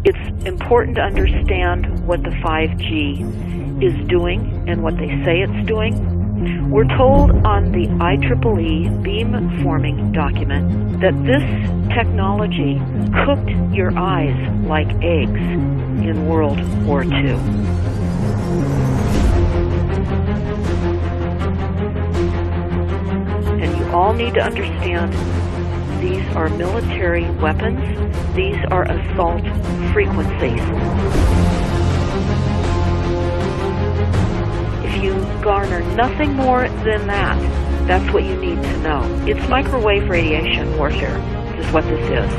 It's important to understand what the 5G is doing and what they say it's doing. We're told on the IEEE beamforming document that this technology cooked your eyes like eggs in World War II. And you all need to understand these are military weapons. These are assault frequencies. If you garner nothing more than that, that's what you need to know. It's microwave radiation warfare, is what this is.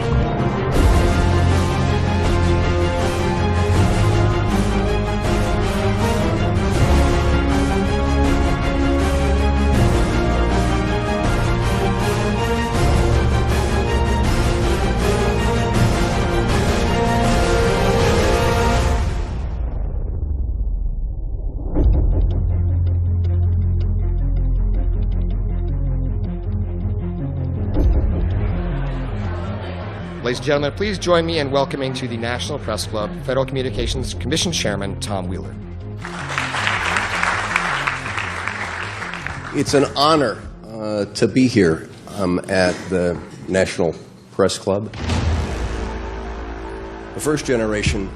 Ladies and gentlemen, please join me in welcoming to the National Press Club Federal Communications Commission Chairman Tom Wheeler. It's an honor to be here at the National Press Club. The first generation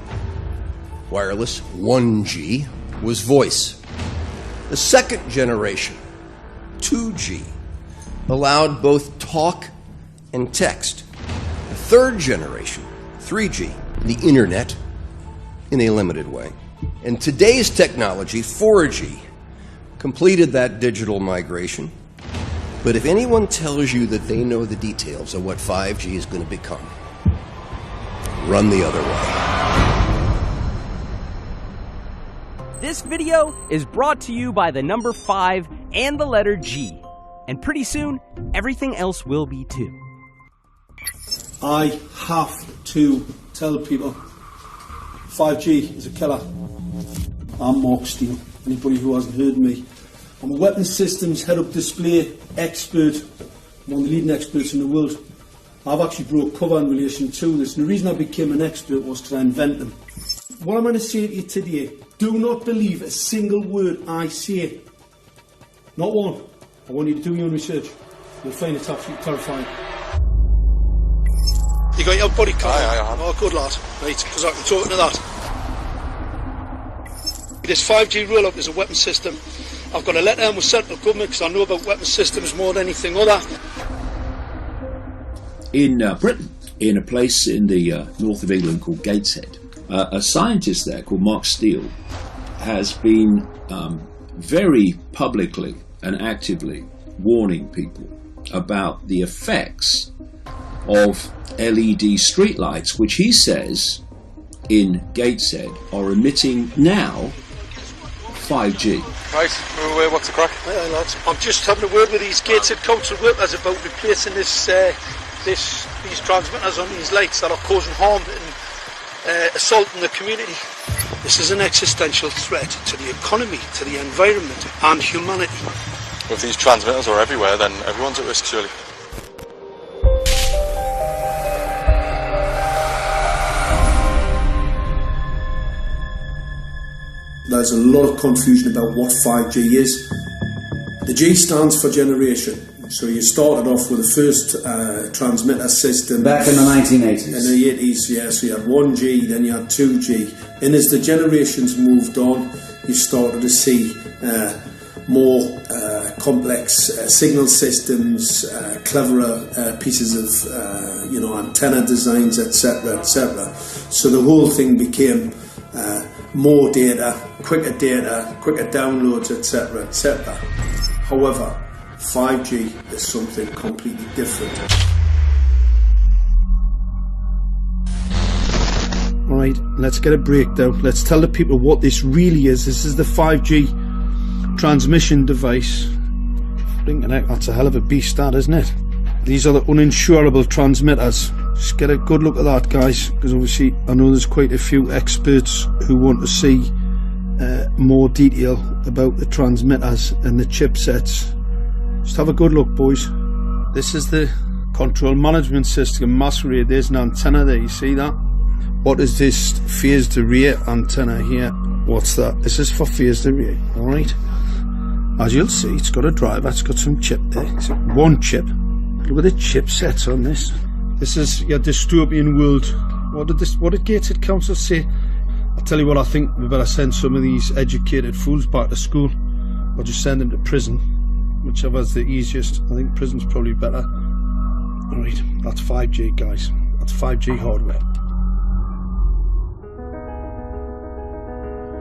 wireless, 1G, was voice. The second generation, 2G, allowed both talk and text. Third generation, 3G, the internet, in a limited way. And today's technology, 4G, completed that digital migration. But if anyone tells you that they know the details of what 5G is going to become, run the other way. This video is brought to you by the number 5 and the letter G. And pretty soon, everything else will be too. I have to tell people 5G is a killer. I'm Mark Steele. Anybody who hasn't heard me, I'm a weapons systems head-up display expert. I'm one of the leading experts in the world. I've actually brought cover in relation to this, and the reason I became an expert was because I invented them. What I'm going to say to you today, do not believe a single word I say. Not one. I want you to do your own research. You'll find it absolutely terrifying. You got your body card? Aye. Oh, good lad. Right, because I can talk into that. This 5G roll-up is a weapon system. I've got a letter in with central government because I know about weapon systems more than anything other. In Britain, in a place in the north of England called Gateshead, a scientist there called Mark Steele has been very publicly and actively warning people about the effects of LED streetlights, which he says in Gateshead are emitting now 5G. Right, what's the crack? Hey, lads. I'm just having a word with these Gateshead council workers about replacing these transmitters on these lights that are causing harm and assaulting the community. This is an existential threat to the economy, to the environment and humanity. If these transmitters are everywhere, then everyone's at risk, surely. There's a lot of confusion about what 5G is. The G stands for generation. So you started off with the first transmitter system. Back in the 1980s. In the 80s, yeah. So you had 1G, then you had 2G. And as the generations moved on, you started to see more complex signal systems, cleverer pieces of antenna designs, etc., etc. So the whole thing became more data, quicker downloads, etc., etc. However, 5G is something completely different. Right, let's get a breakdown. Let's tell the people what this really is. This is the 5G transmission device. Blinking heck, that's a hell of a beast, that, isn't it? These are the uninsurable transmitters. Just get a good look at that, guys, because obviously I know there's quite a few experts who want to see more detail about the transmitters and the chipsets. Just have a good look, boys. This is the control management system masquerade. There's an antenna there, you see that? What is this phased array antenna here? What's that? This is for phased array, alright? As you'll see, it's got a driver, it's got some chip there. It's one chip. Look at the chipsets on this. This is your dystopian world. What did Gateshead Council say? I'll tell you what, I think we better send some of these educated fools back to school, or just send them to prison, whichever's the easiest. I think prison's probably better. Alright, that's 5G, guys. That's 5G hardware.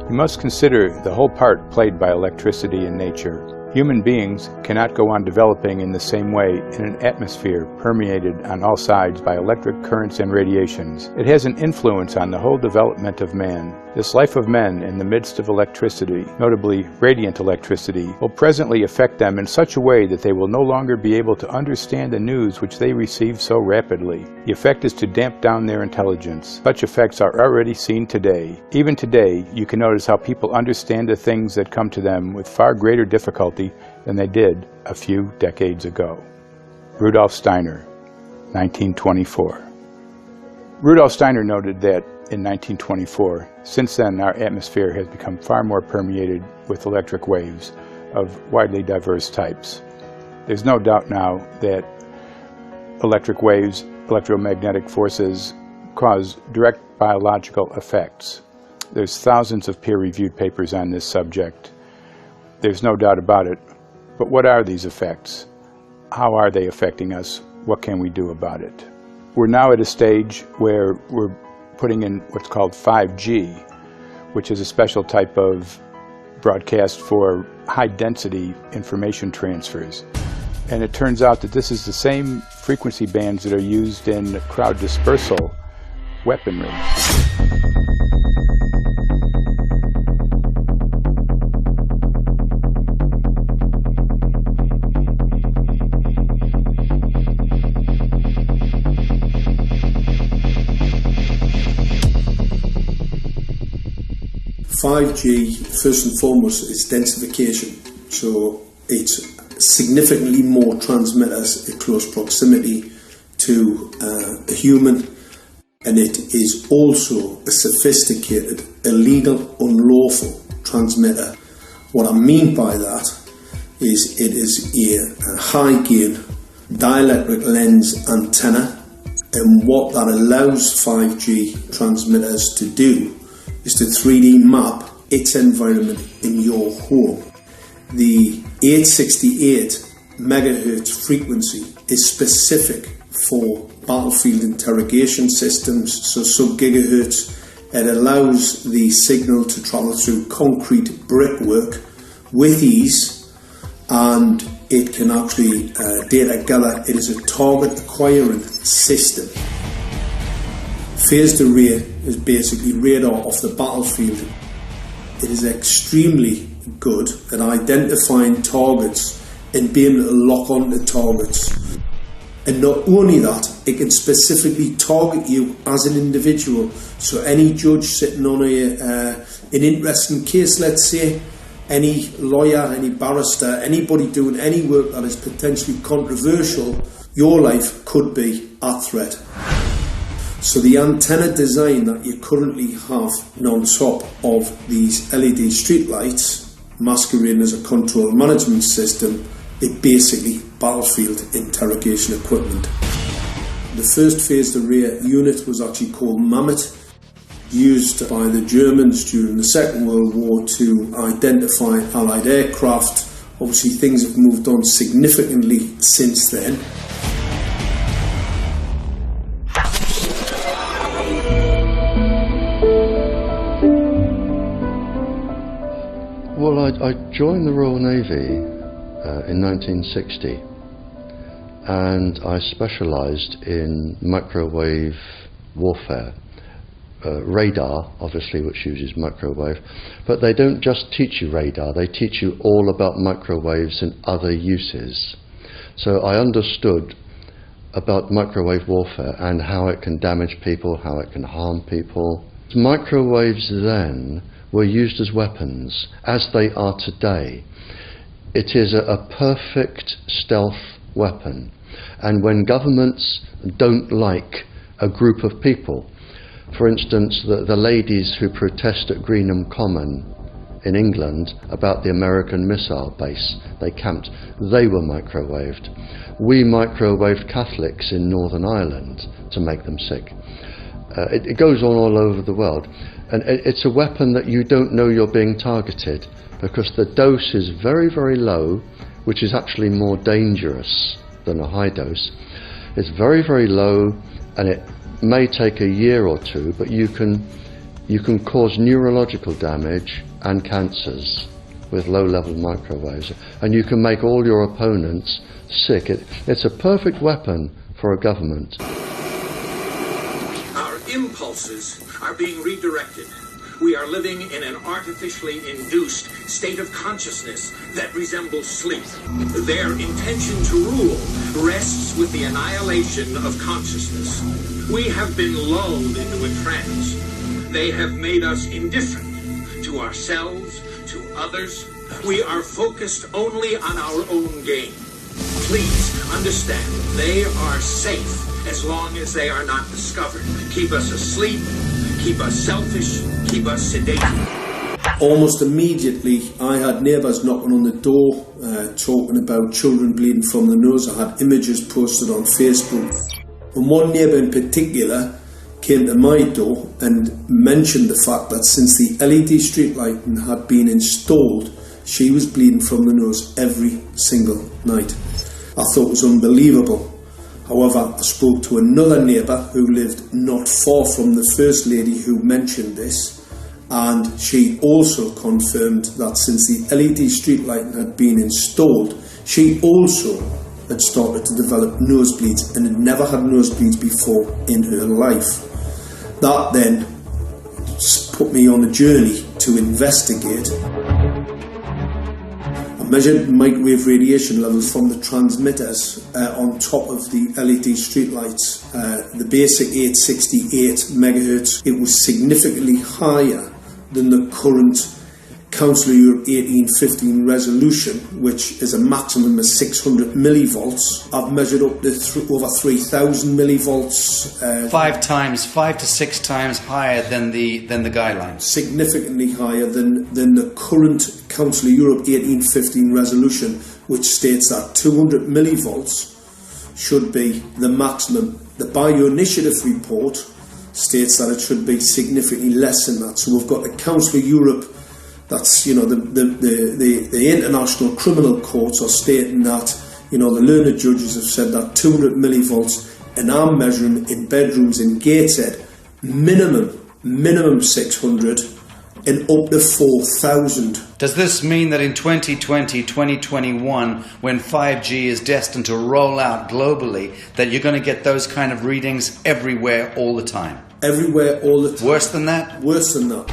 You must consider the whole part played by electricity in nature. Human beings cannot go on developing in the same way in an atmosphere permeated on all sides by electric currents and radiations. It has an influence on the whole development of man. This life of men in the midst of electricity, notably radiant electricity, will presently affect them in such a way that they will no longer be able to understand the news which they receive so rapidly. The effect is to damp down their intelligence. Such effects are already seen today. Even today, you can notice how people understand the things that come to them with far greater difficulty than they did a few decades ago. Rudolf Steiner, 1924. Rudolf Steiner noted that in 1924, since then our atmosphere has become far more permeated with electric waves of widely diverse types. There's no doubt now that electric waves, electromagnetic forces, cause direct biological effects. There's thousands of peer-reviewed papers on this subject. There's no doubt about it. But what are these effects? How are they affecting us? What can we do about it? We're now at a stage where we're putting in what's called 5G, which is a special type of broadcast for high-density information transfers. And it turns out that this is the same frequency bands that are used in crowd dispersal weaponry. 5G, first and foremost, is densification. So it's significantly more transmitters in close proximity to a human, and it is also a sophisticated, illegal, unlawful transmitter. What I mean by that is it is a high gain dielectric lens antenna, and what that allows 5G transmitters to do is to 3D map its environment in your home. The 868 megahertz frequency is specific for battlefield interrogation systems, so sub-gigahertz. It allows the signal to travel through concrete brickwork with ease, and it can actually data gather. It is a target acquiring system. Phased array is basically radar off the battlefield. It is extremely good at identifying targets and being able to lock onto targets. And not only that, it can specifically target you as an individual. So any judge sitting on an interesting case, let's say, any lawyer, any barrister, anybody doing any work that is potentially controversial, your life could be at threat. So the antenna design that you currently have on top of these LED streetlights, masquerading as a control management system, it basically battlefield interrogation equipment. The first phased array unit was actually called Mammoth, used by the Germans during the Second World War to identify Allied aircraft. Obviously things have moved on significantly since then. Well, I joined the Royal Navy in 1960, and I specialised in microwave warfare. Radar, obviously, which uses microwave, but they don't just teach you radar, they teach you all about microwaves and other uses. So I understood about microwave warfare and how it can damage people, how it can harm people. Microwaves then were used as weapons, as they are today. It is a perfect stealth weapon, and when governments don't like a group of people, For instance, the ladies who protest at Greenham Common in England about the American missile base they camped, they were microwaved. We microwaved Catholics in Northern Ireland to make them sick. It goes on all over the world, and it's a weapon that you don't know you're being targeted because the dose is very, very low, which is actually more dangerous than a high dose. It's very, very low, and it may take a year or two, but you can cause neurological damage and cancers with low-level microwaves, and you can make all your opponents sick. It's a perfect weapon for a government. Our impulses are being redirected. We are living in an artificially induced state of consciousness that resembles sleep. Their intention to rule rests with the annihilation of consciousness. We have been lulled into a trance. They have made us indifferent to ourselves, to others. We are focused only on our own gain. Please understand, they are safe as long as they are not discovered. Keep us asleep, keep us selfish, keep us sedated. Almost immediately, I had neighbours knocking on the door, talking about children bleeding from the nose. I had images posted on Facebook. And one neighbour in particular came to my door and mentioned the fact that since the LED street lighting had been installed, she was bleeding from the nose every single night. I thought it was unbelievable. However, I spoke to another neighbour who lived not far from the first lady who mentioned this, and she also confirmed that since the LED street lighting had been installed, she also had started to develop nosebleeds and had never had nosebleeds before in her life. That then put me on a journey to investigate. I measured microwave radiation levels from the transmitters on top of the LED streetlights. The basic 868 megahertz, it was significantly higher than the current Council of Europe 1815 resolution, which is a maximum of 600 millivolts. I've measured up to over 3,000 millivolts. 5 to 6 times higher than the guidelines. Significantly higher than the current Council of Europe 1815 resolution, which states that 200 millivolts should be the maximum. The Bioinitiative report states that it should be significantly less than that. So we've got the Council of Europe. That's, the international criminal courts are stating that, the learned judges have said that 200 millivolts, and I'm measuring in bedrooms in Gateshead, minimum 600 and up to 4,000. Does this mean that in 2020, 2021, when 5G is destined to roll out globally, that you're going to get those kind of readings everywhere all the time? Everywhere all the time. Worse than that? Worse than that.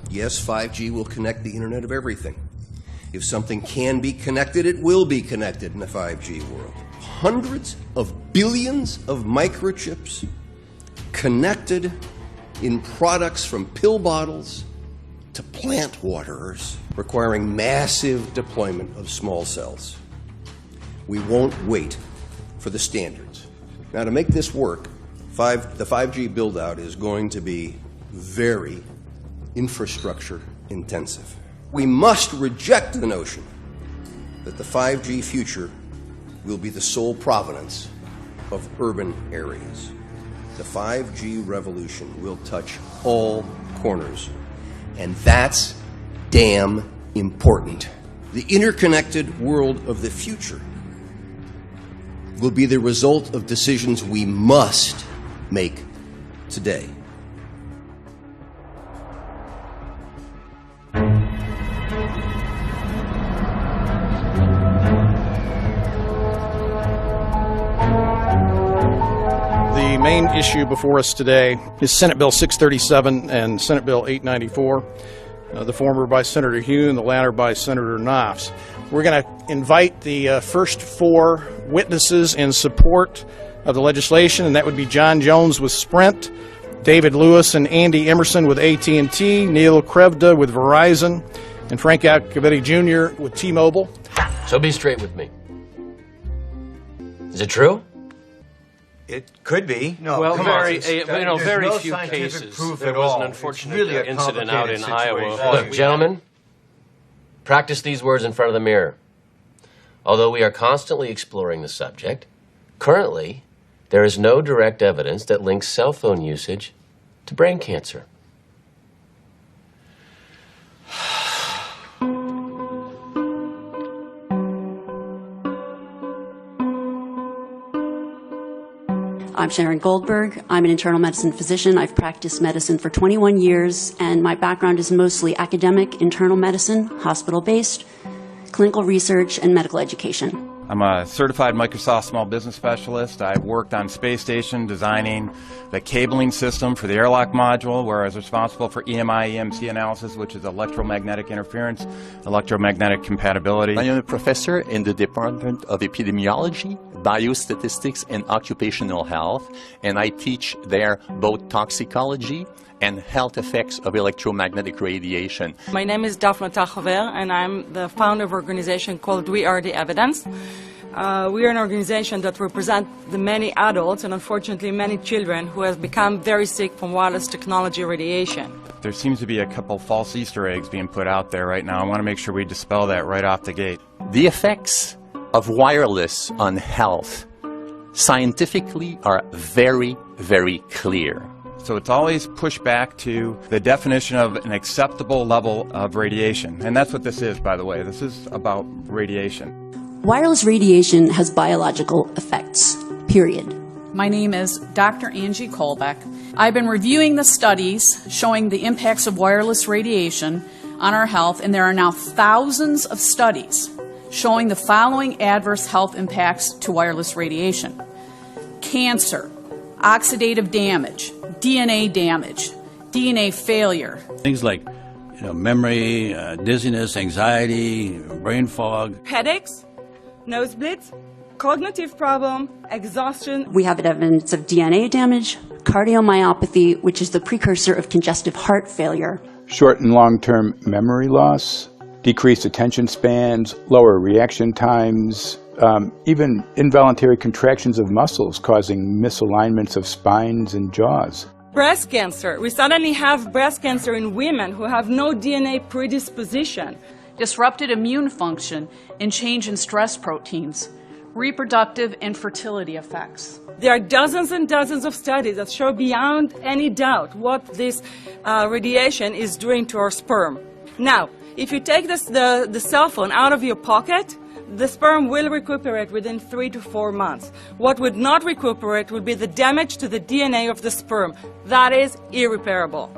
Yes, 5G will connect the Internet of everything. If something can be connected, it will be connected in the 5G world. Hundreds of billions of microchips connected in products from pill bottles to plant waterers, requiring massive deployment of small cells. We won't wait for the standards. Now, to make this work, the 5G build-out is going to be very infrastructure intensive. We must reject the notion that the 5G future will be the sole provenance of urban areas. The 5G revolution will touch all corners, and that's damn important. The interconnected world of the future will be the result of decisions we must make today. The main issue before us today is Senate Bill 637 and Senate Bill 894, the former by Senator Hugh and the latter by Senator Knopf. We're going to invite the first four witnesses in support of the legislation, and that would be John Jones with Sprint, David Lewis and Andy Emerson with AT&T, Neil Krevda with Verizon, and Frank Alcavetti Jr. with T-Mobile. So be straight with me. Is it true? It could be. No, well, very few cases. There was an unfortunate incident out in Iowa. Look, gentlemen, practice these words in front of the mirror. Although we are constantly exploring the subject, currently there is no direct evidence that links cell phone usage to brain cancer. I'm Sharon Goldberg. I'm an internal medicine physician. I've practiced medicine for 21 years, and my background is mostly academic, internal medicine, hospital-based, clinical research, and medical education. I'm a certified Microsoft small business specialist. I've worked on space station designing the cabling system for the airlock module, where I was responsible for EMI/EMC analysis, which is electromagnetic interference, electromagnetic compatibility. I am a professor in the Department of Epidemiology, Biostatistics, and Occupational Health, and I teach there both toxicology and health effects of electromagnetic radiation. My name is Daphne Tachover, and I'm the founder of an organization called We Are the Evidence. We are an organization that represents the many adults and unfortunately many children who have become very sick from wireless technology radiation. There seems to be a couple false Easter eggs being put out there right now. I want to make sure we dispel that right off the gate. The effects of wireless on health scientifically are very, very clear. So it's always pushed back to the definition of an acceptable level of radiation. And that's what this is, by the way. This is about radiation. Wireless radiation has biological effects, period. My name is Dr. Angie Kolbeck. I've been reviewing the studies showing the impacts of wireless radiation on our health, and there are now thousands of studies showing the following adverse health impacts to wireless radiation: cancer, oxidative damage, DNA damage, DNA failure. Things like memory, dizziness, anxiety, brain fog. Headaches, nosebleeds, cognitive problem, exhaustion. We have evidence of DNA damage, cardiomyopathy, which is the precursor of congestive heart failure. Short and long-term memory loss, decreased attention spans, lower reaction times, even involuntary contractions of muscles causing misalignments of spines and jaws. Breast cancer. We suddenly have breast cancer in women who have no DNA predisposition. Disrupted immune function and change in stress proteins. Reproductive and fertility effects. There are dozens and dozens of studies that show beyond any doubt what this radiation is doing to our sperm. Now, if you take the cell phone out of your pocket, the sperm will recuperate within 3 to 4 months. What would not recuperate would be the damage to the DNA of the sperm. That is irreparable.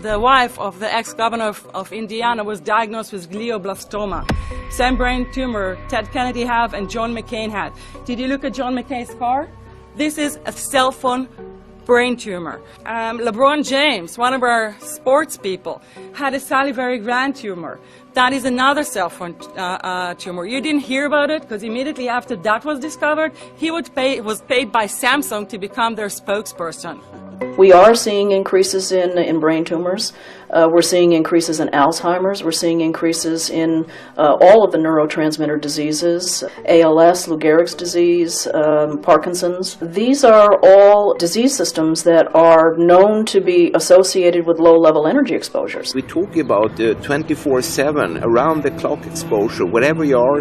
The wife of the ex-governor of Indiana was diagnosed with glioblastoma. Same brain tumor Ted Kennedy had and John McCain had. Did you look at John McCain's scar? This is a cell phone brain tumor. LeBron James, one of our sports people, had a salivary gland tumor. That is another cell phone tumor. You didn't hear about it because immediately after that was discovered, he was paid by Samsung to become their spokesperson. We are seeing increases in brain tumors. We're seeing increases in Alzheimer's. We're seeing increases in all of the neurotransmitter diseases, ALS, Lou Gehrig's disease, Parkinson's. These are all disease systems that are known to be associated with low-level energy exposures. We talk about 24/7, around-the-clock exposure, wherever you are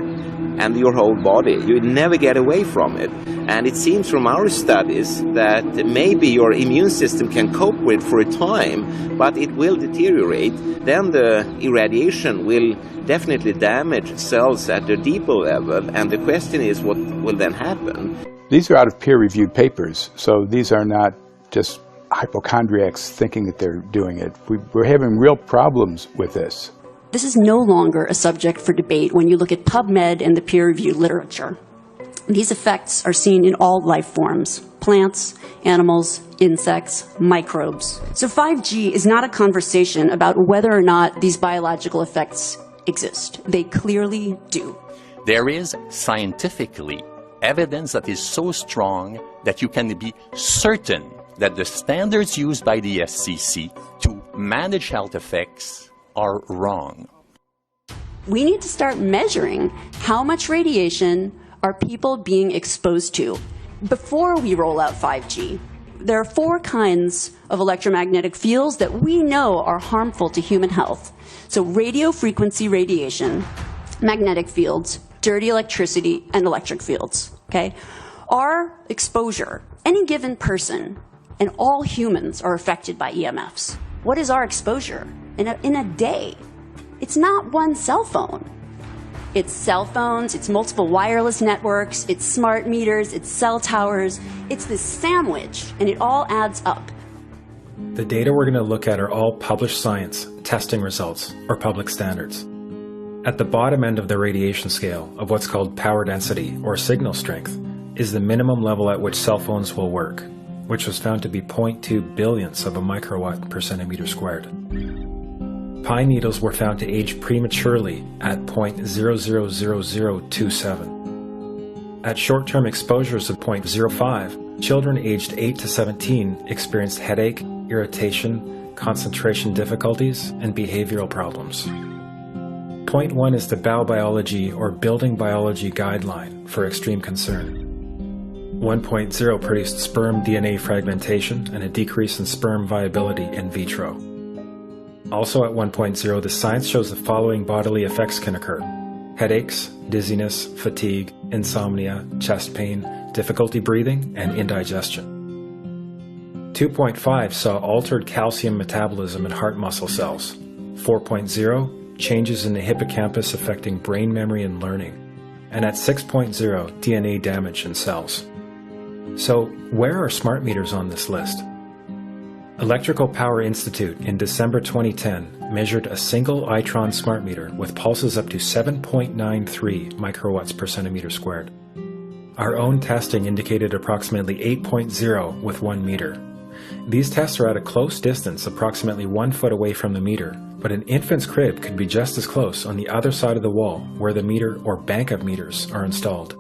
and your whole body. You never get away from it. And it seems from our studies that maybe your immune system can cope with for a time, but it will deteriorate. Then the irradiation will definitely damage cells at a deeper level, and the question is what will then happen. These are out of peer-reviewed papers, so these are not just hypochondriacs thinking that they're doing it. We're having real problems with this. This is no longer a subject for debate when you look at PubMed and the peer-reviewed literature. These effects are seen in all life forms: plants, animals, insects, microbes. So 5G is not a conversation about whether or not these biological effects exist. They clearly do. There is scientifically evidence that is so strong that you can be certain that the standards used by the FCC to manage health effects are wrong. We need to start measuring how much radiation are people being exposed to. before we roll out 5G, there are 4 kinds of electromagnetic fields that we know are harmful to human health. So radio frequency radiation, magnetic fields, dirty electricity, and electric fields. Okay? Our exposure, any given person, and all humans are affected by EMFs. What is our exposure in a day? It's not one cell phone. It's cell phones, it's multiple wireless networks, it's smart meters, it's cell towers. It's this sandwich, and it all adds up. The data we're going to look at are all published science, testing results, or public standards. At the bottom end of the radiation scale of what's called power density, or signal strength, is the minimum level at which cell phones will work, which was found to be 0.2 billionths of a microwatt per centimeter squared. Pine needles were found to age prematurely at 0.000027. At short-term exposures of 0.05, children aged 8 to 17 experienced headache, irritation, concentration difficulties, and behavioral problems. 0.1 is the Bow Biology or Building Biology Guideline for extreme concern. 1.0 produced sperm DNA fragmentation and a decrease in sperm viability in vitro. Also at 1.0, the science shows the following bodily effects can occur: headaches, dizziness, fatigue, insomnia, chest pain, difficulty breathing, and indigestion. 2.5 saw altered calcium metabolism in heart muscle cells. 4.0, changes in the hippocampus affecting brain memory and learning. And at 6.0, DNA damage in cells. So, where are smart meters on this list? Electrical Power Institute in December 2010 measured a single Itron smart meter with pulses up to 7.93 microwatts per centimeter squared. Our own testing indicated approximately 8.0 with 1 meter. These tests are at a close distance, approximately 1 foot away from the meter, but an infant's crib could be just as close on the other side of the wall where the meter or bank of meters are installed.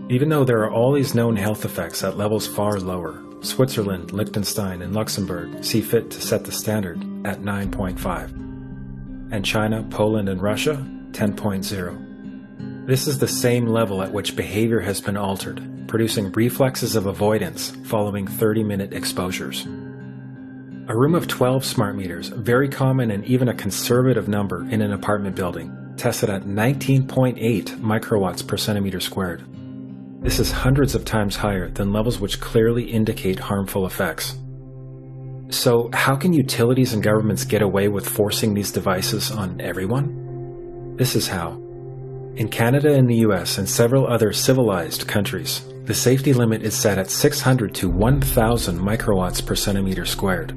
Even though there are all these known health effects at levels far lower, Switzerland, Liechtenstein, and Luxembourg see fit to set the standard at 9.5. And China, Poland, and Russia, 10.0. This is the same level at which behavior has been altered, producing reflexes of avoidance following 30-minute exposures. A room of 12 smart meters, very common and even a conservative number in an apartment building, tested at 19.8 microwatts per centimeter squared. This is hundreds of times higher than levels which clearly indicate harmful effects. So, how can utilities and governments get away with forcing these devices on everyone? This is how. In Canada and the US and several other civilized countries, the safety limit is set at 600 to 1,000 microwatts per centimeter squared.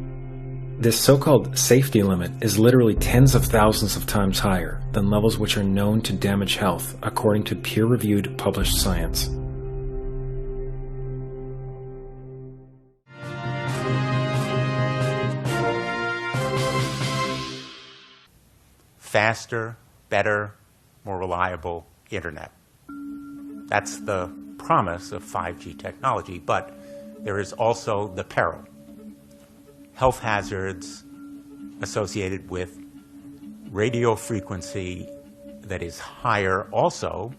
This so-called safety limit is literally tens of thousands of times higher than levels which are known to damage health according to peer-reviewed published science. Faster, better, more reliable internet. That's the promise of 5G technology, but there is also the peril. Health hazards associated with radio frequency that is higher also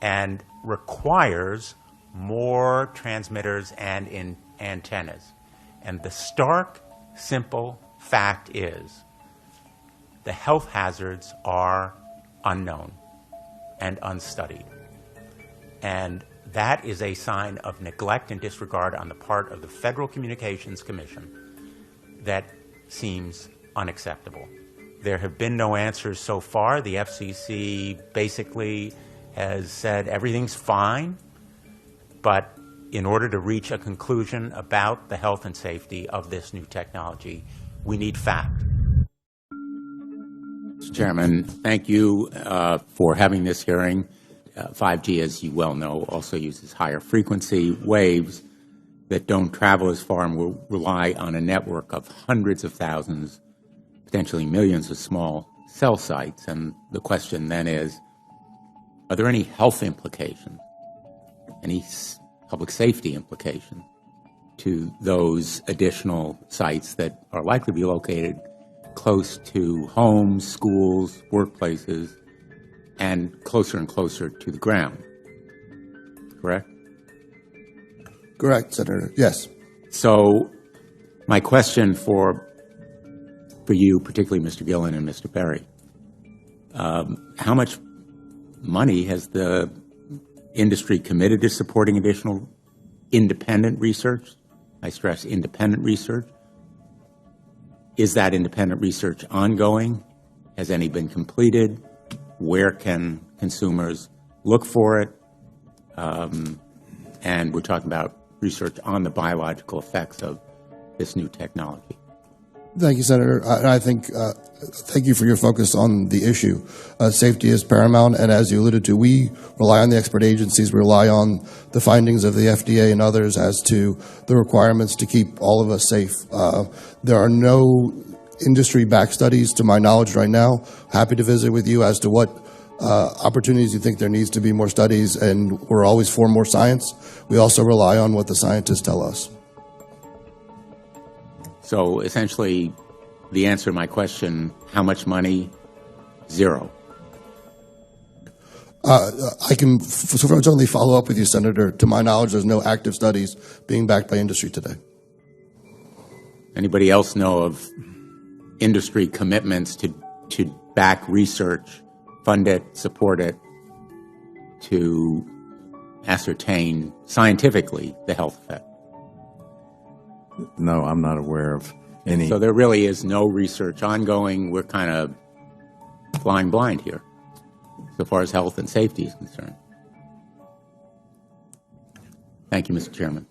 and requires more transmitters and antennas. And the stark, simple fact is the health hazards are unknown and unstudied. And that is a sign of neglect and disregard on the part of the Federal Communications Commission that seems unacceptable. There have been no answers so far. The FCC basically has said everything's fine, but in order to reach a conclusion about the health and safety of this new technology, we need fact. Mr. Chairman, thank you for having this hearing. 5G, as you well know, also uses higher frequency waves that don't travel as far and will rely on a network of hundreds of thousands, potentially millions of small cell sites. And the question then is, are there any health implications, any public safety implications to those additional sites that are likely to be located close to homes, schools, workplaces, and closer to the ground? Correct? Correct, Senator. Yes. So my question for you, particularly Mr. Gillen and Mr. Berry, how much money has the industry committed to supporting additional independent research? I stress independent research. Is that independent research ongoing? Has any been completed? Where can consumers look for it? And we're talking about research on the biological effects of this new technology. Thank you, Senator. I think, thank you for your focus on the issue. Safety is paramount, and as you alluded to, we rely on the expert agencies, we rely on the findings of the FDA and others as to the requirements to keep all of us safe. There are no industry-backed studies, to my knowledge right now. Happy to visit with you as to what opportunities you think there needs to be more studies, and we're always for more science. We also rely on what the scientists tell us. So essentially, the answer to my question, how much money? Zero. I can certainly follow up with you, Senator. To my knowledge, there's no active studies being backed by industry today. Anybody else know of industry commitments to back research, fund it, support it, to ascertain scientifically the health effect? No, I'm not aware of any. So there really is no research ongoing. We're kind of flying blind here, so far as health and safety is concerned. Thank you, Mr. Chairman.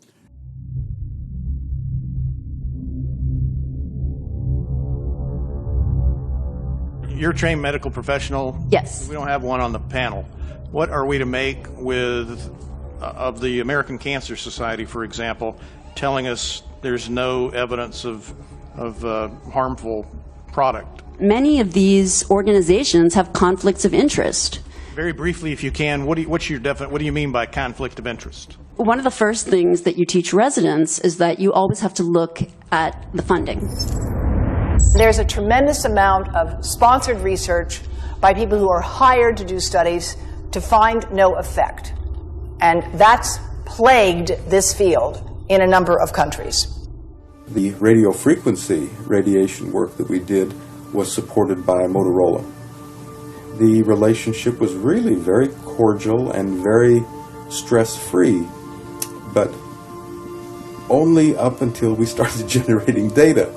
You're a trained medical professional. Yes. We don't have one on the panel. What are we to make of the American Cancer Society, for example, telling us there's no evidence of harmful product? Many of these organizations have conflicts of interest. Very briefly, if you can, what do you mean by conflict of interest? One of the first things that you teach residents is that you always have to look at the funding. There's a tremendous amount of sponsored research by people who are hired to do studies to find no effect. And that's plagued this field in a number of countries. The radio frequency radiation work that we did was supported by Motorola. The relationship was really very cordial and very stress-free, but only up until we started generating data.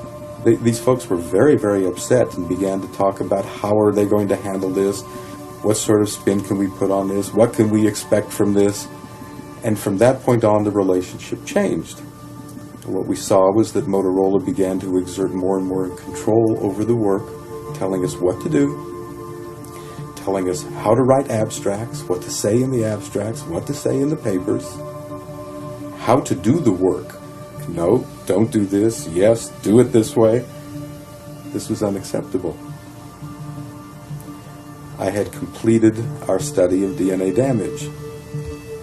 These folks were very, very upset and began to talk about how are they going to handle this, what sort of spin can we put on this, what can we expect from this, and from that point on the relationship changed. What we saw was that Motorola began to exert more and more control over the work, telling us what to do, telling us how to write abstracts, what to say in the abstracts, what to say in the papers, how to do the work. No, don't do this. Yes, do it this way. This was unacceptable. I had completed our study of DNA damage,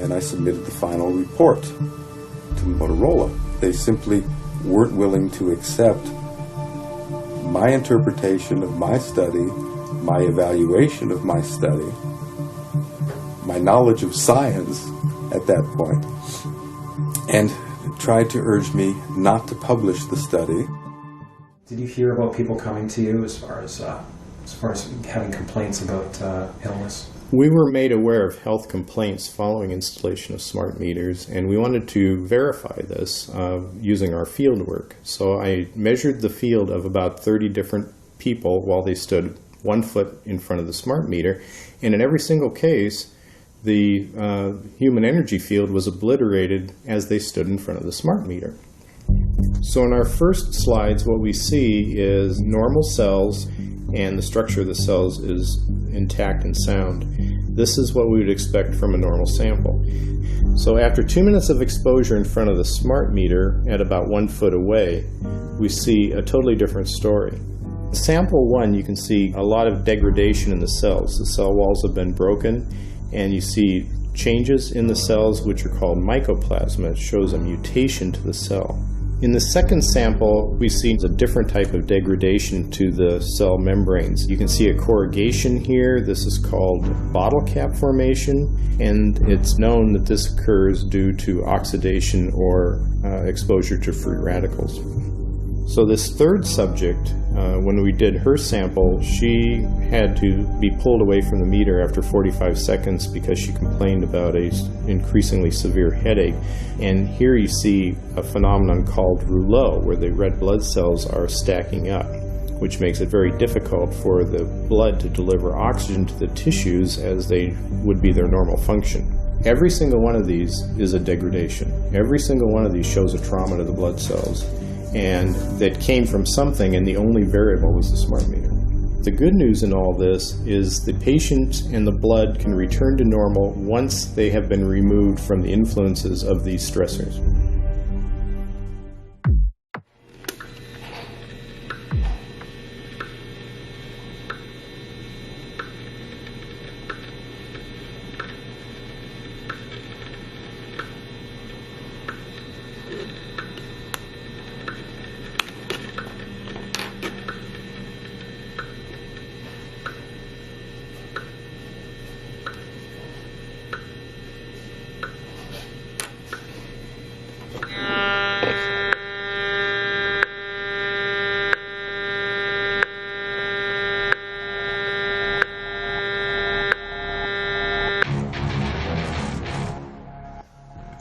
and I submitted the final report to Motorola. They simply weren't willing to accept my interpretation of my study, my evaluation of my study, my knowledge of science at that point, and tried to urge me not to publish the study. Did you hear about people coming to you as far as having complaints about illness? We were made aware of health complaints following installation of smart meters, and we wanted to verify this using our field work. So I measured the field of about 30 different people while they stood 1 foot in front of the smart meter, and in every single case, the human energy field was obliterated as they stood in front of the smart meter. So in our first slides, what we see is normal cells, and the structure of the cells is intact and sound. This is what we would expect from a normal sample. So after 2 minutes of exposure in front of the smart meter at about 1 foot away, we see a totally different story. Sample 1, you can see a lot of degradation in the cells. The cell walls have been broken, and you see changes in the cells which are called mycoplasma. It shows a mutation to the cell. In the second sample, we see a different type of degradation to the cell membranes. You can see a corrugation here. This is called bottle cap formation, and it's known that this occurs due to oxidation or exposure to free radicals. So this third subject, when we did her sample, she had to be pulled away from the meter after 45 seconds because she complained about an increasingly severe headache. And here you see a phenomenon called rouleau, where the red blood cells are stacking up, which makes it very difficult for the blood to deliver oxygen to the tissues as they would be their normal function. Every single one of these is a degradation. Every single one of these shows a trauma to the blood cells. And that came from something, and the only variable was the smart meter. The good news in all this is the patient and the blood can return to normal once they have been removed from the influences of these stressors.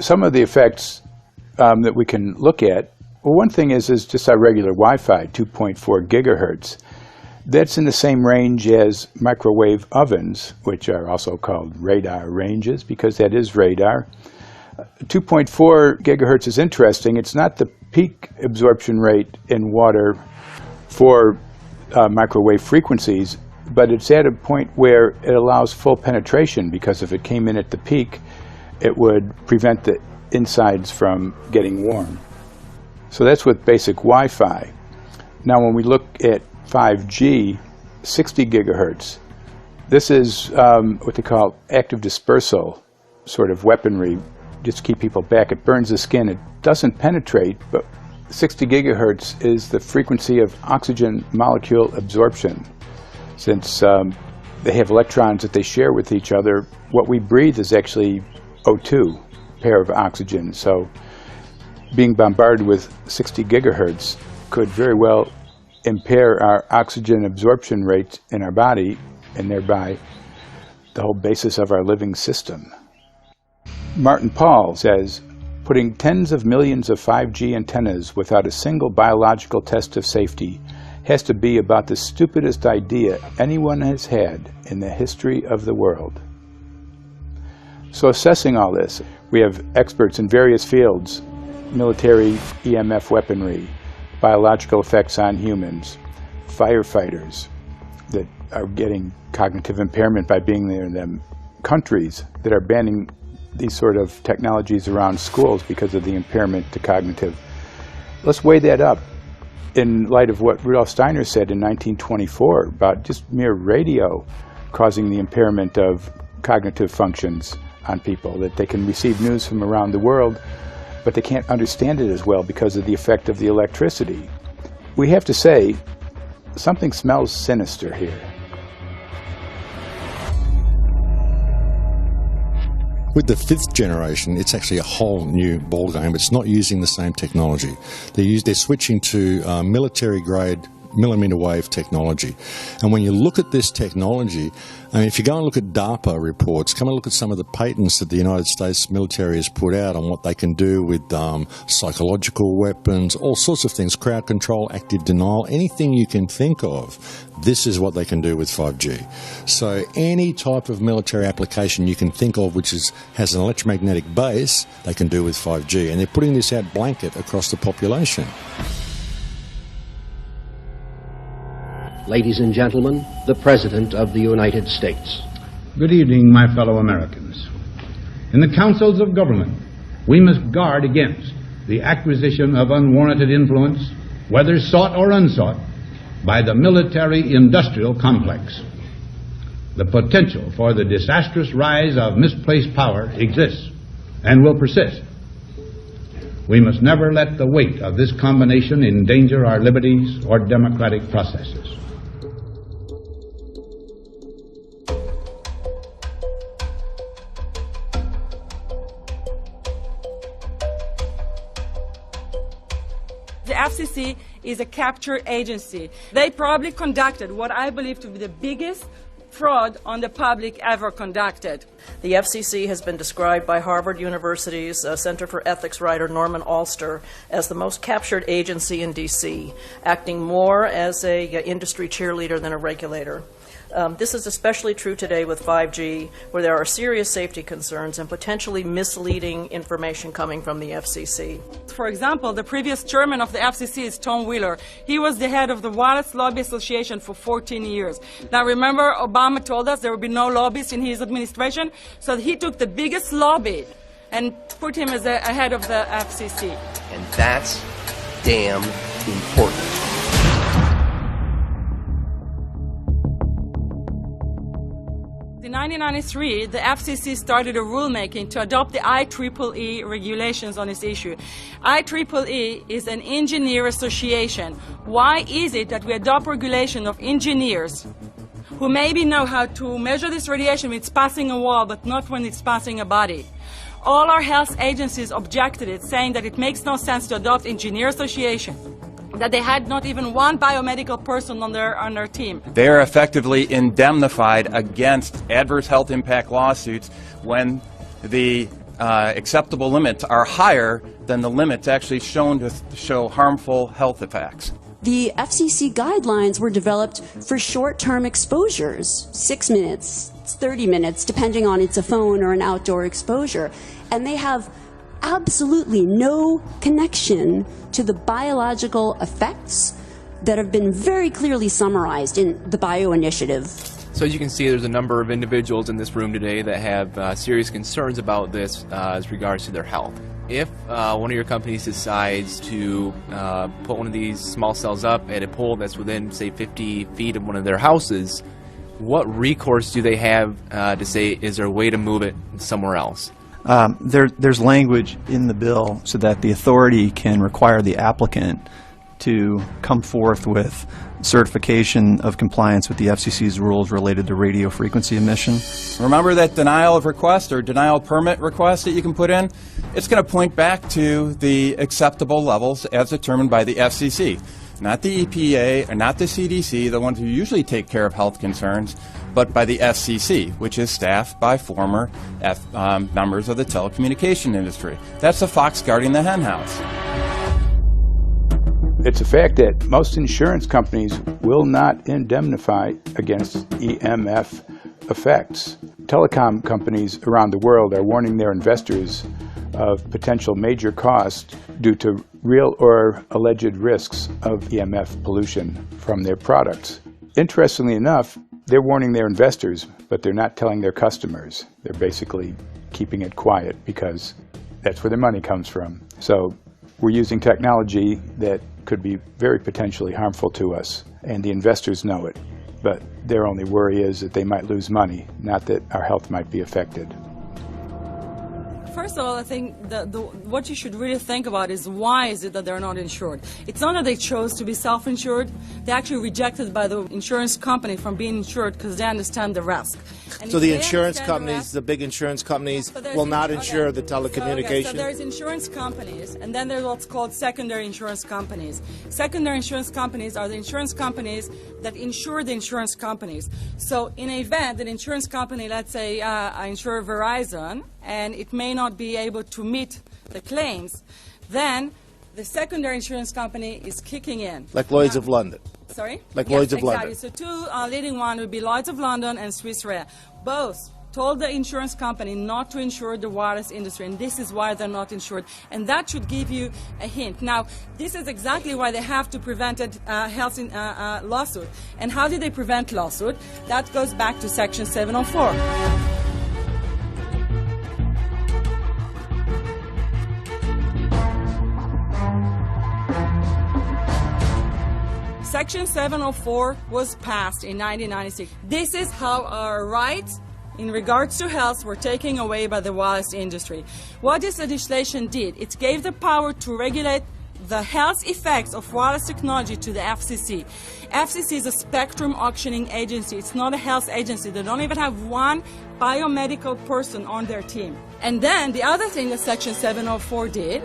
Some of the effects that we can look at, well, one thing is just our regular Wi-Fi, 2.4 gigahertz. That's in the same range as microwave ovens, which are also called radar ranges, because that is radar. 2.4 gigahertz is interesting. It's not the peak absorption rate in water for microwave frequencies, but it's at a point where it allows full penetration, because if it came in at the peak, it would prevent the insides from getting warm. So that's with basic Wi-Fi. Now when we look at 5G, 60 gigahertz, this is what they call active dispersal sort of weaponry, just to keep people back. It burns the skin. It doesn't penetrate, but 60 gigahertz is the frequency of oxygen molecule absorption. Since they have electrons that they share with each other, what we breathe is actually O2, pair of oxygen. So being bombarded with 60 gigahertz could very well impair our oxygen absorption rates in our body, and thereby the whole basis of our living system. Martin Pall says, putting tens of millions of 5G antennas without a single biological test of safety has to be about the stupidest idea anyone has had in the history of the world. So assessing all this, we have experts in various fields, military EMF weaponry, biological effects on humans, firefighters that are getting cognitive impairment by being there in them, countries that are banning these sort of technologies around schools because of the impairment to cognitive. Let's weigh that up in light of what Rudolf Steiner said in 1924 about just mere radio causing the impairment of cognitive functions on people, that they can receive news from around the world, but they can't understand it as well because of the effect of the electricity. We have to say, something smells sinister here. With the 5th generation, it's actually a whole new ballgame. It's not using the same technology. They're switching to military-grade millimeter wave technology. And when you look at this technology, I mean, if you go and look at DARPA reports, come and look at some of the patents that the United States military has put out on what they can do with psychological weapons, all sorts of things, crowd control, active denial, anything you can think of, this is what they can do with 5G. So any type of military application you can think of which has an electromagnetic base, they can do with 5G. And they're putting this out blanket across the population. Ladies and gentlemen, the President of the United States. Good evening, my fellow Americans. In the councils of government, we must guard against the acquisition of unwarranted influence, whether sought or unsought, by the military-industrial complex. The potential for the disastrous rise of misplaced power exists and will persist. We must never let the weight of this combination endanger our liberties or democratic processes. The FCC is a capture agency. They probably conducted what I believe to be the biggest fraud on the public ever conducted. The FCC has been described by Harvard University's Center for Ethics writer Norman Alster as the most captured agency in D.C., acting more as an industry cheerleader than a regulator. This is especially true today with 5G, where there are serious safety concerns and potentially misleading information coming from the FCC. For example, the previous chairman of the FCC is Tom Wheeler. He was the head of the Wireless Lobby Association for 14 years. Now remember, Obama told us there would be no lobbyists in his administration, so he took the biggest lobby and put him as a head of the FCC. And that's damn important. In 1993, the FCC started a rulemaking to adopt the IEEE regulations on this issue. IEEE is an engineer association. Why is it that we adopt regulation of engineers who maybe know how to measure this radiation when it's passing a wall, but not when it's passing a body? All our health agencies objected it, saying that it makes no sense to adopt engineer association, that they had not even one biomedical person on their team. They are effectively indemnified against adverse health impact lawsuits when the acceptable limits are higher than the limits actually shown to show harmful health effects. The FCC guidelines were developed for short-term exposures, 6 minutes, 30 minutes, depending on it's a phone or an outdoor exposure. And they have absolutely no connection to the biological effects that have been very clearly summarized in the Bio Initiative. So as you can see, there's a number of individuals in this room today that have serious concerns about this as regards to their health. If one of your companies decides to put one of these small cells up at a pole that's within, say, 50 feet of one of their houses, what recourse do they have to say, is there a way to move it somewhere else? There's language in the bill so that the authority can require the applicant to come forth with certification of compliance with the FCC's rules related to radio frequency emission. Remember that denial of request or denial of permit request that you can put in? It's going to point back to the acceptable levels as determined by the FCC. Not the EPA or not the CDC, the ones who usually take care of health concerns, but by the FCC, which is staffed by former members of the telecommunication industry. That's the fox guarding the hen house. It's a fact that most insurance companies will not indemnify against EMF effects. Telecom companies around the world are warning their investors of potential major costs due to real or alleged risks of EMF pollution from their products. Interestingly enough, they're warning their investors, but they're not telling their customers. They're basically keeping it quiet because that's where their money comes from. So we're using technology that could be very potentially harmful to us, and the investors know it. But their only worry is that they might lose money, not that our health might be affected. First of all, I think what you should really think about is why is it that they're not insured? It's not that they chose to be self-insured. They're actually rejected by the insurance company from being insured because they understand the risk. And so the insurance companies, the big insurance companies, will not insure the telecommunications? So there's insurance companies, and then there's what's called secondary insurance companies. Secondary insurance companies are the insurance companies that insure the insurance companies. So in an event, an insurance company, let's say I insure Verizon, and it may not be able to meet the claims, then the secondary insurance company is kicking in. Like Lloyd's of London. Sorry? Like yes, Lloyd's of exactly. London. So two leading ones would be Lloyd's of London and Swiss Re. Both told the insurance company not to insure the wireless industry, and this is why they're not insured. And that should give you a hint. Now, this is exactly why they have to prevent a health lawsuit. And how did they prevent lawsuit? That goes back to Section 704. Section 704 was passed in 1996. This is how our rights in regards to health were taken away by the wireless industry. What this legislation did, it gave the power to regulate the health effects of wireless technology to the FCC. FCC is a spectrum auctioning agency. It's not a health agency. They don't even have one biomedical person on their team. And then the other thing that Section 704 did,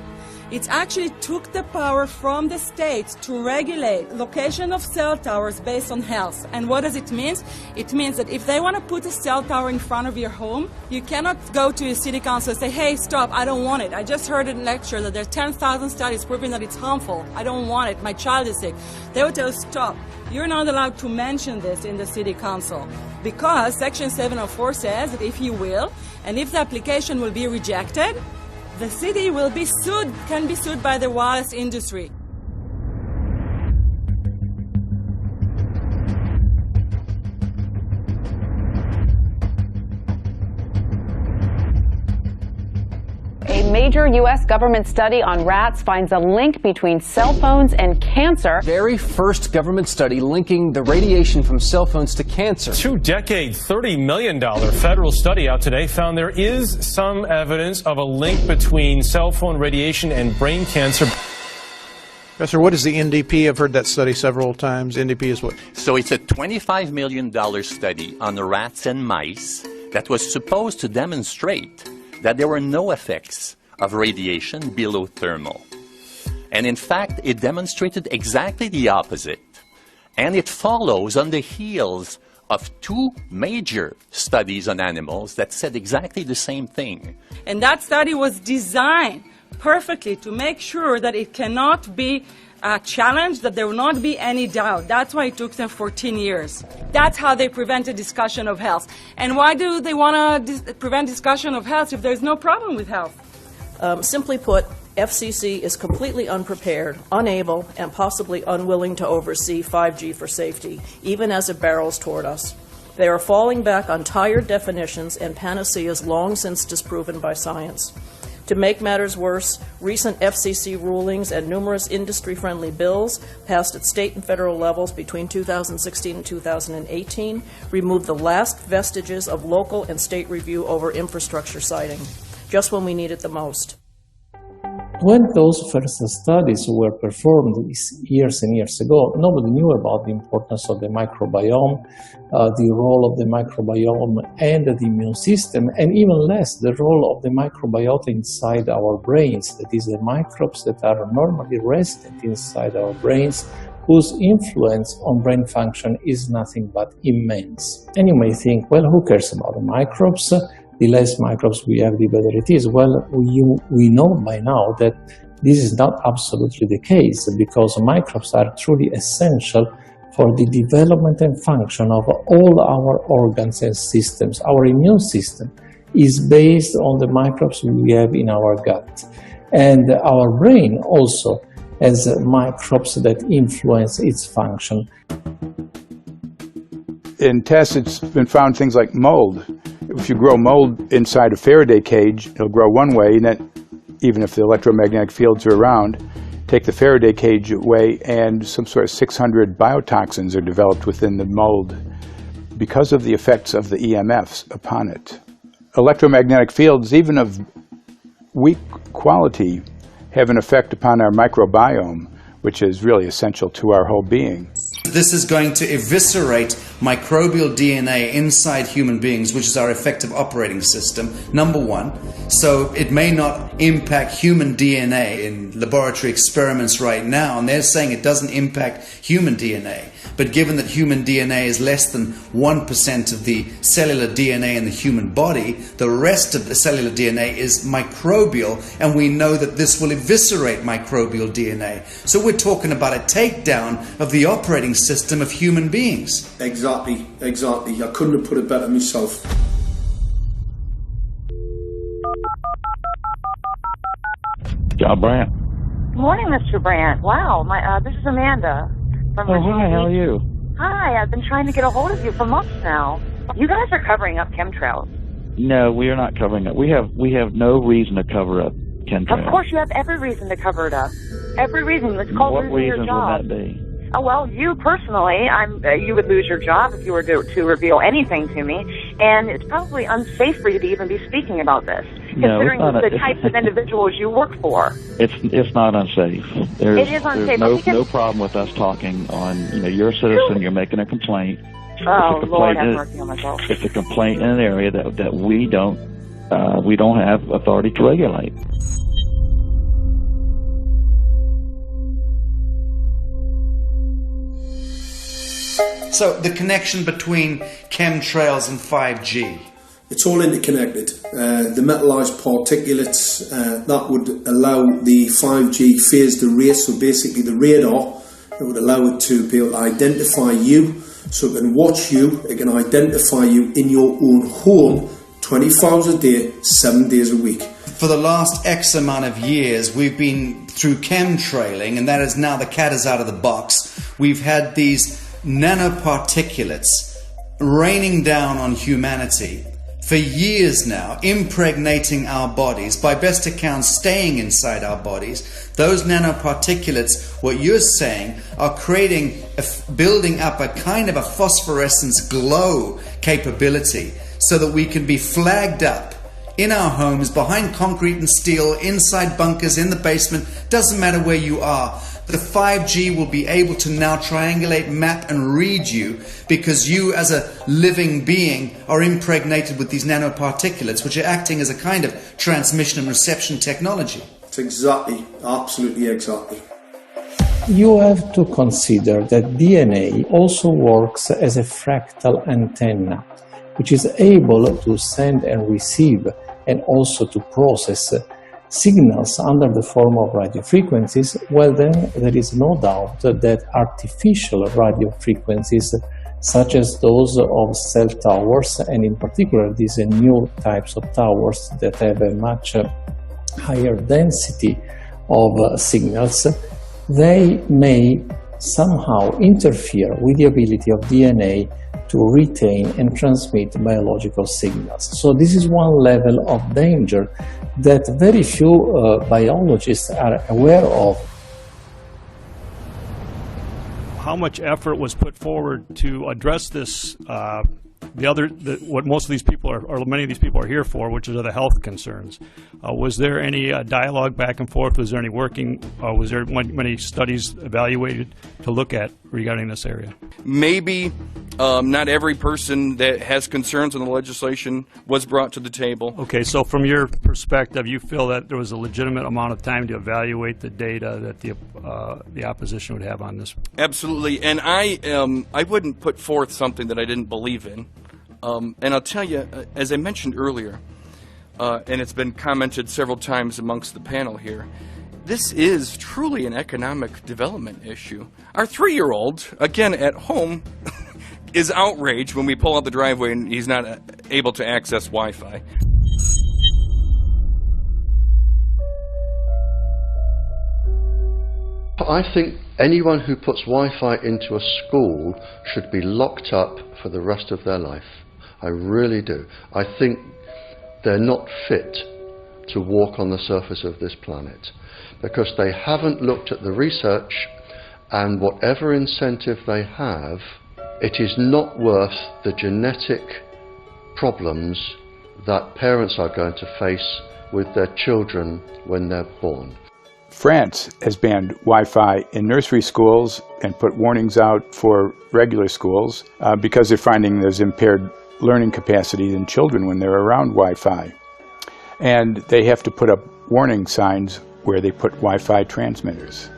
it actually took the power from the states to regulate location of cell towers based on health. And what does it mean? It means that if they want to put a cell tower in front of your home, you cannot go to your city council and say, hey, stop, I don't want it. I just heard in a lecture that there are 10,000 studies proving that it's harmful. I don't want it. My child is sick. They would tell you, stop. You're not allowed to mention this in the city council because Section 704 says that if you will, and if the application will be rejected, the city will be sued, can be sued by the wireless industry. A major U.S. government study on rats finds a link between cell phones and cancer. Very first government study linking the radiation from cell phones to cancer. Two-decade, $30 million federal study out today found there is some evidence of a link between cell phone radiation and brain cancer. Professor, what is the NDP? I've heard that study several times. NDP is what? So it's a $25 million study on rats and mice that was supposed to demonstrate that there were no effects of radiation below thermal. And in fact, it demonstrated exactly the opposite. And it follows on the heels of two major studies on animals that said exactly the same thing. And that study was designed perfectly to make sure that it cannot be challenged, that there will not be any doubt. That's why it took them 14 years. That's how they prevented discussion of health. And why do they want to prevent discussion of health if there's no problem with health? Simply put, FCC is completely unprepared, unable, and possibly unwilling to oversee 5G for safety, even as it barrels toward us. They are falling back on tired definitions and panaceas long since disproven by science. To make matters worse, recent FCC rulings and numerous industry-friendly bills passed at state and federal levels between 2016 and 2018 removed the last vestiges of local and state review over infrastructure siting, just when we need it the most. When those first studies were performed years and years ago, nobody knew about the importance of the microbiome, the role of the microbiome and the immune system, and even less the role of the microbiota inside our brains, that is, the microbes that are normally resident inside our brains, whose influence on brain function is nothing but immense. And you may think, well, who cares about the microbes? The less microbes we have, the better it is. Well, we know by now that this is not absolutely the case, because microbes are truly essential for the development and function of all our organs and systems. Our immune system is based on the microbes we have in our gut. And our brain also has microbes that influence its function. In tests, it's been found things like mold. If you grow mold inside a Faraday cage, it'll grow one way, and then even if the electromagnetic fields are around, take the Faraday cage away, and some sort of 600 biotoxins are developed within the mold because of the effects of the EMFs upon it. Electromagnetic fields, even of weak quality, have an effect upon our microbiome, which is really essential to our whole being. This is going to eviscerate microbial DNA inside human beings, which is our effective operating system, number one. So it may not impact human DNA in laboratory experiments right now, and they're saying it doesn't impact human DNA. But given that human DNA is less than 1% of the cellular DNA in the human body, the rest of the cellular DNA is microbial, and we know that this will eviscerate microbial DNA. So we're talking about a takedown of the operating system of human beings. Exactly. I couldn't have put it better myself. John Brandt. Morning, Mr. Brandt. Wow, this is Amanda. From hi, how are you? Hi, I've been trying to get a hold of you for months now. You guys are covering up chemtrails. No, we are not covering up. We have no reason to cover up chemtrails. Of course, you have every reason to cover it up. Every reason. It's called losing your job. What reason would that be? Oh, well, you personally, you would lose your job if you were to reveal anything to me. and it's probably unsafe for you to even be speaking about this, considering the types of individuals you work for. It's not unsafe. It is unsafe. There's no problem with us talking on, you're a citizen, you're making a complaint. Oh, Lord, have mercy on myself. It's a complaint in an area that we don't have authority to regulate. So the connection between chemtrails and 5G. It's all interconnected. The metallized particulates, that would allow the 5G phased array, so basically the radar, it would allow it to be able to identify you, so it can watch you, it can identify you in your own home 24 hours a day, 7 days a week. For the last X amount of years, we've been through chemtrailing, and that is now the cat is out of the box. We've had these nanoparticulates raining down on humanity for years now, impregnating our bodies, by best account staying inside our bodies. Those nanoparticulates, what you're saying, are building up a kind of a phosphorescence glow capability so that we can be flagged up in our homes, behind concrete and steel, inside bunkers, in the basement, doesn't matter where you are. The 5G will be able to now triangulate, map and read you, because you as a living being are impregnated with these nanoparticulates, which are acting as a kind of transmission and reception technology. It's exactly, absolutely exactly. You have to consider that DNA also works as a fractal antenna, which is able to send and receive and also to process signals under the form of radio frequencies. Well, then there is no doubt that artificial radio frequencies, such as those of cell towers, and in particular these new types of towers that have a much higher density of signals, they may somehow interfere with the ability of DNA to retain and transmit biological signals. So this is one level of danger that very few biologists are aware of. How much effort was put forward to address this, what most of these people are, or many of these people are here for, which are the health concerns? Was there any dialogue back and forth? Was there any working, was there many studies evaluated to look at regarding this area? Maybe not every person that has concerns on the legislation was brought to the table. Okay, so from your perspective, you feel that there was a legitimate amount of time to evaluate the data that the opposition would have on this? Absolutely, and I wouldn't put forth something that I didn't believe in. And I'll tell you, as I mentioned earlier, and it's been commented several times amongst the panel here, this is truly an economic development issue. Our 3-year-old, again at home, is outraged when we pull out the driveway and he's not able to access Wi-Fi. I think anyone who puts Wi-Fi into a school should be locked up for the rest of their life. I really do. I think they're not fit to walk on the surface of this planet because they haven't looked at the research, and whatever incentive they have, it is not worth the genetic problems that parents are going to face with their children when they're born. France has banned Wi-Fi in nursery schools and put warnings out for regular schools because they're finding there's impaired learning capacity in children when they're around Wi-Fi. And they have to put up warning signs where they put Wi-Fi transmitters.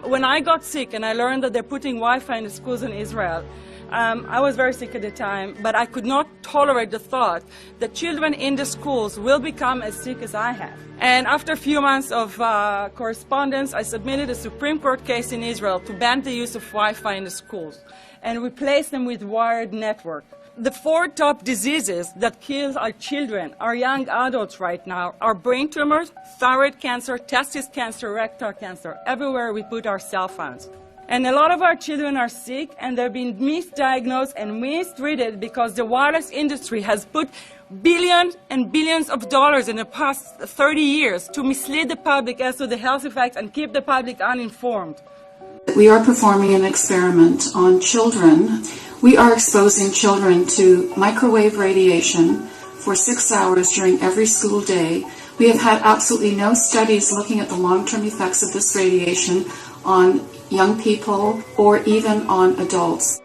When I got sick and I learned that they're putting Wi-Fi in the schools in Israel, I was very sick at the time, but I could not tolerate the thought that children in the schools will become as sick as I have. And after a few months of correspondence, I submitted a Supreme Court case in Israel to ban the use of Wi-Fi in the schools and replace them with wired network. The 4 top diseases that kill our children, our young adults right now, are brain tumors, thyroid cancer, testis cancer, rectal cancer, everywhere we put our cell phones. And a lot of our children are sick and they're being misdiagnosed and mistreated because the wireless industry has put billions and billions of dollars in the past 30 years to mislead the public as to the health effects and keep the public uninformed. We are performing an experiment on children We are exposing children to microwave radiation for 6 hours during every school day. We have had absolutely no studies looking at the long-term effects of this radiation on young people or even on adults.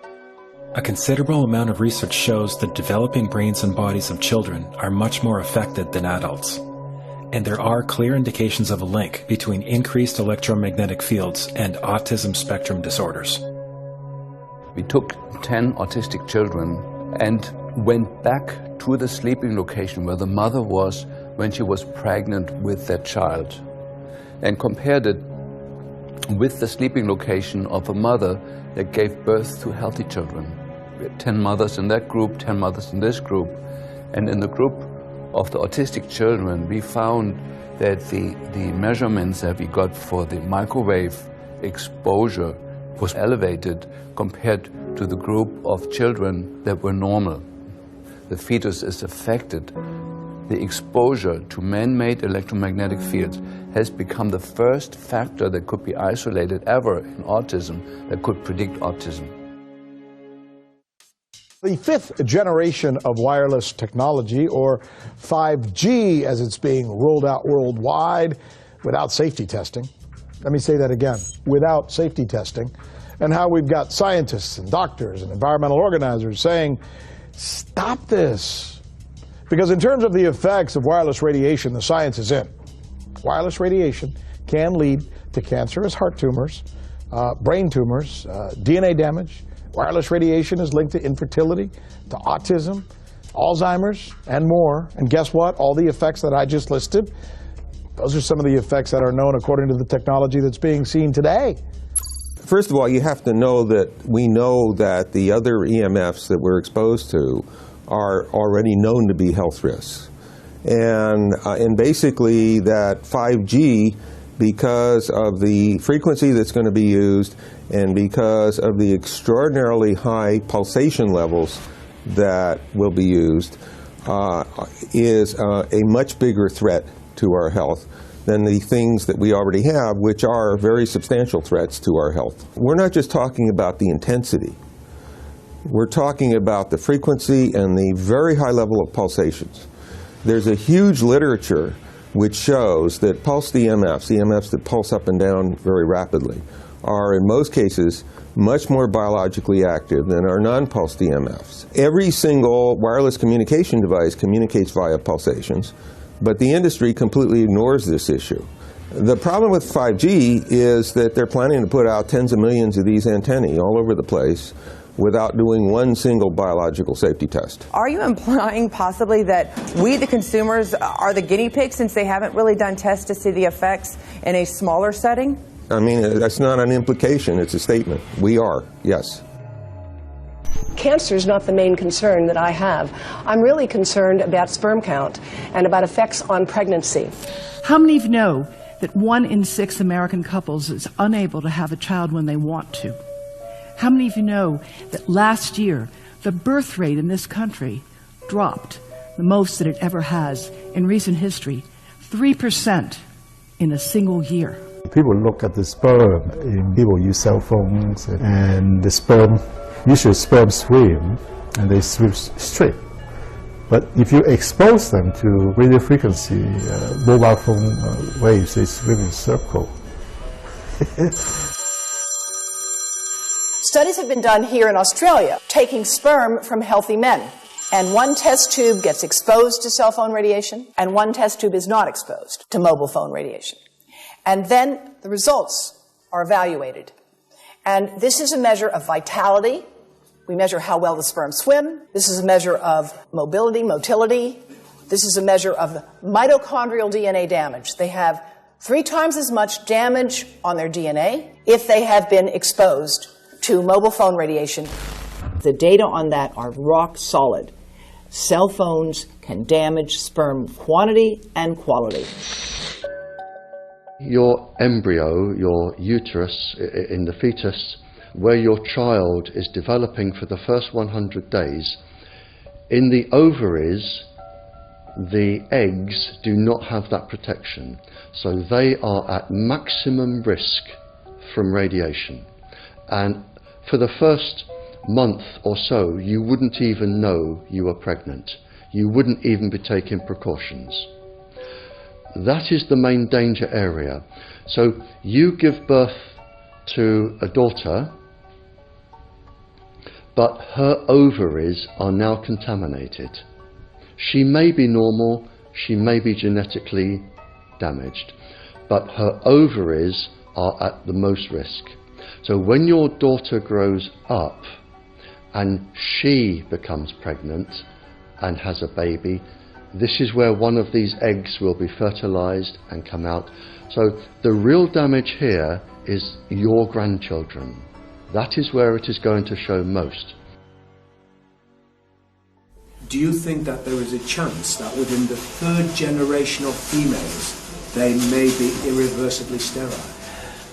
A considerable amount of research shows that developing brains and bodies of children are much more affected than adults. And there are clear indications of a link between increased electromagnetic fields and autism spectrum disorders. We took 10 autistic children and went back to the sleeping location where the mother was when she was pregnant with that child and compared it with the sleeping location of a mother that gave birth to healthy children. We had 10 mothers in that group, 10 mothers in this group, and in the group of the autistic children we found that the measurements that we got for the microwave exposure was elevated compared to the group of children that were normal. The fetus is affected. The exposure to man-made electromagnetic fields has become the first factor that could be isolated ever in autism that could predict autism. The fifth generation of wireless technology, or 5G as it's being rolled out worldwide without safety testing. Let me say that again, without safety testing. And how we've got scientists and doctors and environmental organizers saying, stop this. Because in terms of the effects of wireless radiation, the science is in. Wireless radiation can lead to cancerous heart tumors, brain tumors, DNA damage. Wireless radiation is linked to infertility, to autism, Alzheimer's, and more. And guess what? All the effects that I just listed, those are some of the effects that are known according to the technology that's being seen today. First of all, you have to know that we know that the other EMFs that we're exposed to are already known to be health risks. And basically that 5G, because of the frequency that's going to be used and because of the extraordinarily high pulsation levels that will be used, is a much bigger threat to our health than the things that we already have, which are very substantial threats to our health. We're not just talking about the intensity. We're talking about the frequency and the very high level of pulsations. There's a huge literature which shows that pulsed EMFs, EMFs that pulse up and down very rapidly, are in most cases much more biologically active than our non-pulsed EMFs. Every single wireless communication device communicates via pulsations, but the industry completely ignores this issue. The problem with 5G is that they're planning to put out tens of millions of these antennae all over the place without doing one single biological safety test. Are you implying possibly that we, the consumers, are the guinea pigs since they haven't really done tests to see the effects in a smaller setting? I mean, that's not an implication, it's a statement. We are, yes. Cancer is not the main concern that I have. I'm really concerned about sperm count and about effects on pregnancy. How many of you know that 1 in 6 American couples is unable to have a child when they want to? How many of you know that last year the birth rate in this country dropped the most that it ever has in recent history, 3% in a single year? People look at the sperm, people use cell phones, and the sperm, usually sperm swim, and they swim straight. But if you expose them to radio frequency, mobile phone waves, they swim in a circle. Studies have been done here in Australia, taking sperm from healthy men. And one test tube gets exposed to cell phone radiation, and one test tube is not exposed to mobile phone radiation. And then the results are evaluated. And this is a measure of vitality. We measure how well the sperm swim. This is a measure of motility. This is a measure of mitochondrial DNA damage. They have 3 times as much damage on their DNA if they have been exposed to mobile phone radiation. The data on that are rock solid. Cell phones can damage sperm quantity and quality. Your embryo, your uterus in the fetus, where your child is developing for the first 100 days, in the ovaries, the eggs do not have that protection. So they are at maximum risk from radiation. And for the first month or so, you wouldn't even know you were pregnant. You wouldn't even be taking precautions. That is the main danger area. So you give birth to a daughter, but her ovaries are now contaminated. She may be normal, she may be genetically damaged, but her ovaries are at the most risk. So when your daughter grows up and she becomes pregnant and has a baby, this is where one of these eggs will be fertilized and come out. So the real damage here is your grandchildren. That is where it is going to show most. Do you think that there is a chance that within the third generation of females, they may be irreversibly sterile?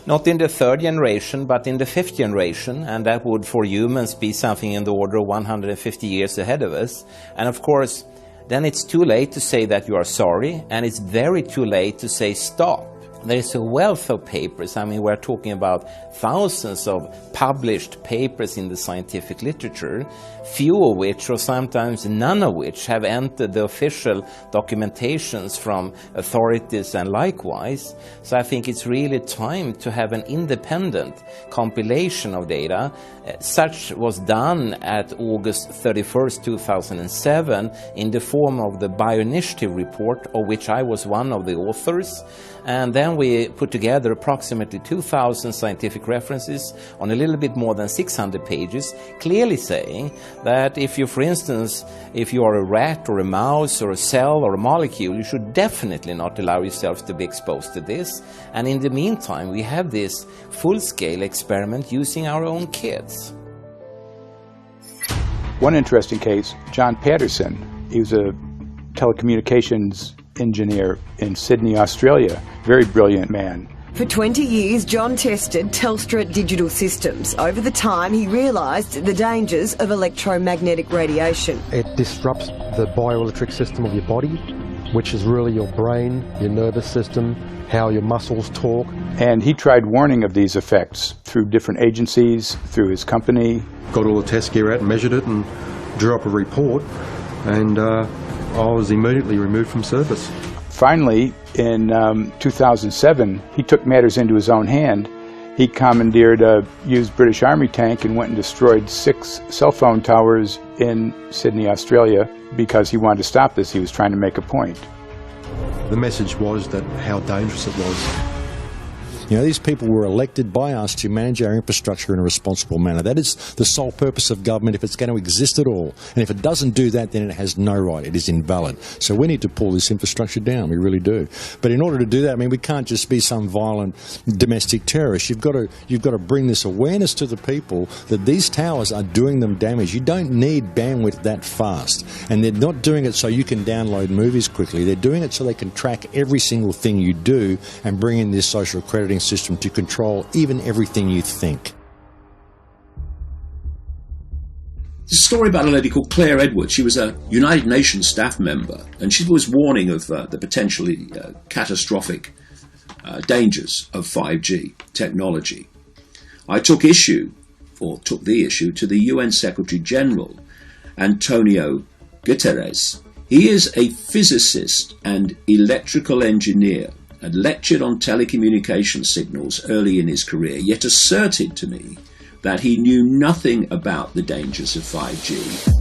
Not in the third generation, but in the fifth generation, and that would for humans be something in the order of 150 years ahead of us. And of course, then it's too late to say that you are sorry, and it's very too late to say stop. There is a wealth of papers. I mean, we're talking about thousands of published papers in the scientific literature, few of which, or sometimes none of which, have entered the official documentations from authorities and likewise. So I think it's really time to have an independent compilation of data. Such was done at August 31st, 2007, in the form of the Bioinitiative report, of which I was one of the authors. And then we put together approximately 2,000 scientific references on a little bit more than 600 pages, clearly saying that if you, for instance, if you are a rat or a mouse or a cell or a molecule, you should definitely not allow yourself to be exposed to this. And in the meantime, we have this full-scale experiment using our own kids. One interesting case, John Patterson. He was a telecommunications engineer in Sydney, Australia. Very brilliant man. For 20 years, John tested Telstra digital systems. Over the time, he realised the dangers of electromagnetic radiation. It disrupts the bioelectric system of your body, which is really your brain, your nervous system, how your muscles talk. And he tried warning of these effects through different agencies, through his company. Got all the test gear out and measured it and drew up a report, and I was immediately removed from service. Finally, in 2007, he took matters into his own hand. He commandeered a used British Army tank and went and destroyed 6 cell phone towers in Sydney, Australia, because he wanted to stop this. He was trying to make a point. The message was that how dangerous it was. You know, these people were elected by us to manage our infrastructure in a responsible manner. That is the sole purpose of government if it's going to exist at all. And if it doesn't do that, then it has no right. It is invalid. So we need to pull this infrastructure down. We really do. But in order to do that, I mean, we can't just be some violent domestic terrorist. You've got to bring this awareness to the people that these towers are doing them damage. You don't need bandwidth that fast. And they're not doing it so you can download movies quickly. They're doing it so they can track every single thing you do and bring in this social crediting system to control even everything you think. There's a story about a lady called Claire Edwards. She was a United Nations staff member, and she was warning of the potentially catastrophic dangers of 5G technology. I took the issue to the UN Secretary General, Antonio Guterres. He is a physicist and electrical engineer, and lectured on telecommunication signals early in his career, yet asserted to me that he knew nothing about the dangers of 5G.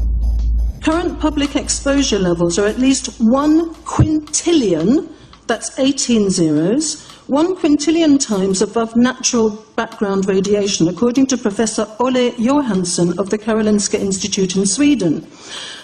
Current public exposure levels are at least 1 quintillion, that's 18 zeros, 1 quintillion times above natural background radiation, according to Professor Olle Johansson of the Karolinska Institute in Sweden.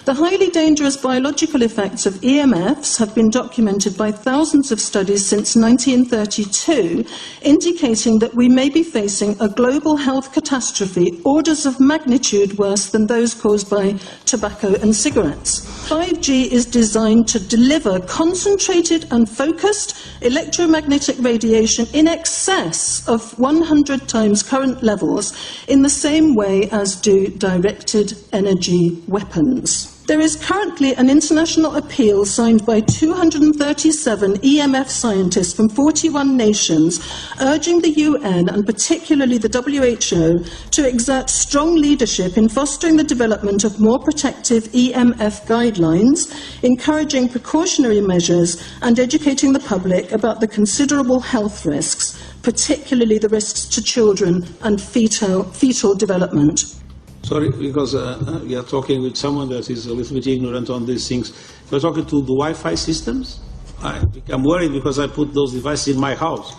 The highly dangerous biological effects of EMFs have been documented by thousands of studies since 1932, indicating that we may be facing a global health catastrophe orders of magnitude worse than those caused by tobacco and cigarettes. 5G is designed to deliver concentrated and focused electromagnetic radiation in excess of 100 times current levels in the same way as do directed energy weapons. There is currently an international appeal signed by 237 EMF scientists from 41 nations urging the UN and particularly the WHO to exert strong leadership in fostering the development of more protective EMF guidelines, encouraging precautionary measures and educating the public about the considerable health risks, particularly the risks to children and fetal development. Sorry, because we are talking with someone that is a little bit ignorant on these things. We're talking to the Wi-Fi systems. I become worried because I put those devices in my house.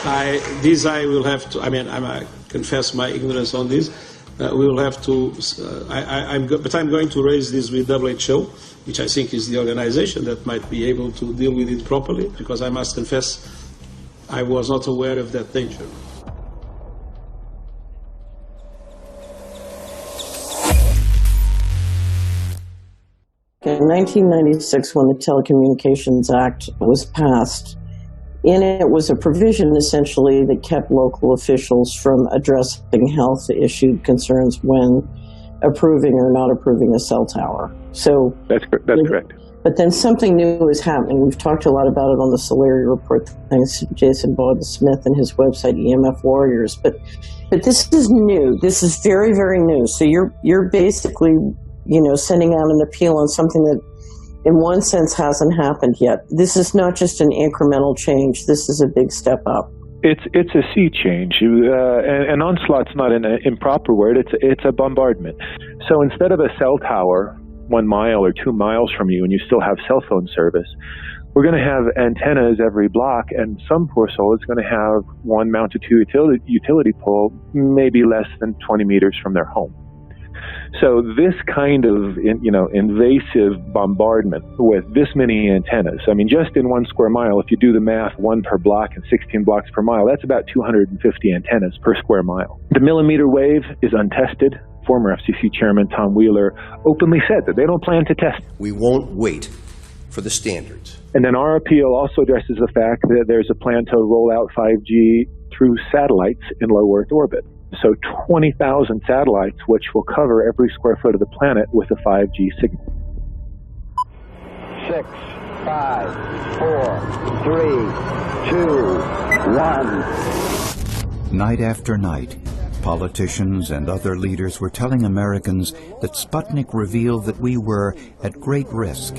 I will have to. I mean, I confess my ignorance on this. We will have to. But I'm going to raise this with WHO, which I think is the organization that might be able to deal with it properly. Because I must confess, I was not aware of that danger. In 1996, when the Telecommunications Act was passed, in it was a provision essentially that kept local officials from addressing health issue concerns when approving or not approving a cell tower. So that's correct. But then something new is happening. We've talked a lot about it on the Solari report, thanks to Jason Bogdan-Smith and his website EMF Warriors. But this is new. This is very, very new. So you're basically, sending out an appeal on something that in one sense hasn't happened yet. This is not just an incremental change. This is a big step up. It's a sea change. An onslaught's not an improper word. It's a bombardment. So instead of a cell tower 1 mile or 2 miles from you and you still have cell phone service, we're going to have antennas every block, and some poor soul is going to have one mounted to a utility pole maybe less than 20 meters from their home. So this kind of, invasive bombardment with this many antennas, I mean, just in 1 square mile, if you do the math, 1 per block and 16 blocks per mile, that's about 250 antennas per square mile. The millimeter wave is untested. Former FCC Chairman Tom Wheeler openly said that they don't plan to test. We won't wait for the standards. And then our appeal also addresses the fact that there's a plan to roll out 5G through satellites in low Earth orbit. So 20,000 satellites, which will cover every square foot of the planet with a 5G signal. 6, 5, 4, 3, 2, 1. Night after night, politicians and other leaders were telling Americans that Sputnik revealed that we were at great risk.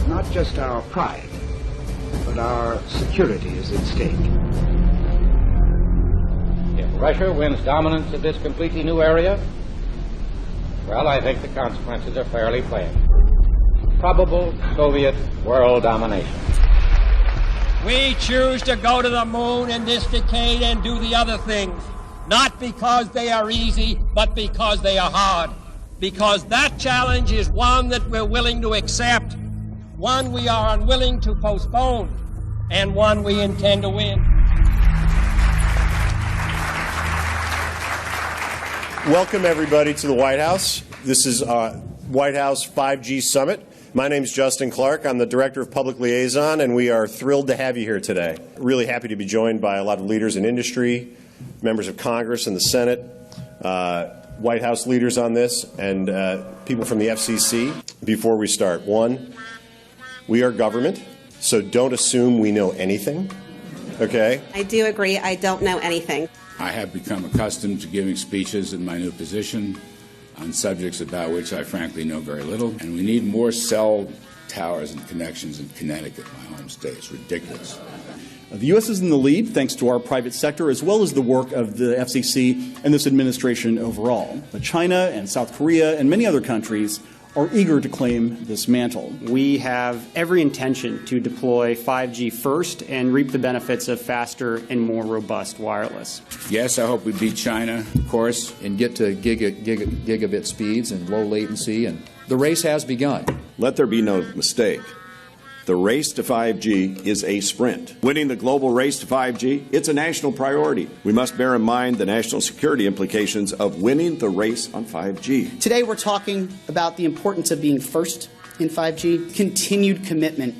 Not just our pride, but our security is at stake. If Russia wins dominance of this completely new area, well, I think the consequences are fairly plain. Probable Soviet world domination. We choose to go to the moon in this decade and do the other things, not because they are easy, but because they are hard. Because that challenge is one that we're willing to accept, one we are unwilling to postpone, and one we intend to win. Welcome, everybody, to the White House. This is White House 5G Summit. My name is Justin Clark. I'm the Director of Public Liaison, and we are thrilled to have you here today. Really happy to be joined by a lot of leaders in industry, members of Congress and the Senate, White House leaders on this, and people from the FCC. Before we start, one, we are government, so don't assume we know anything, okay? I do agree. I don't know anything. I have become accustomed to giving speeches in my new position on subjects about which I frankly know very little, and we need more cell towers and connections in Connecticut, my home state. It's ridiculous. The U.S. is in the lead thanks to our private sector as well as the work of the FCC and this administration overall. But China and South Korea and many other countries are eager to claim this mantle. We have every intention to deploy 5G first and reap the benefits of faster and more robust wireless. Yes, I hope we beat China, of course. And get to gigabit speeds and low latency, and the race has begun. Let there be no mistake. The race to 5G is a sprint. Winning the global race to 5G, it's a national priority. We must bear in mind the national security implications of winning the race on 5G. Today we're talking about the importance of being first in 5G, continued commitment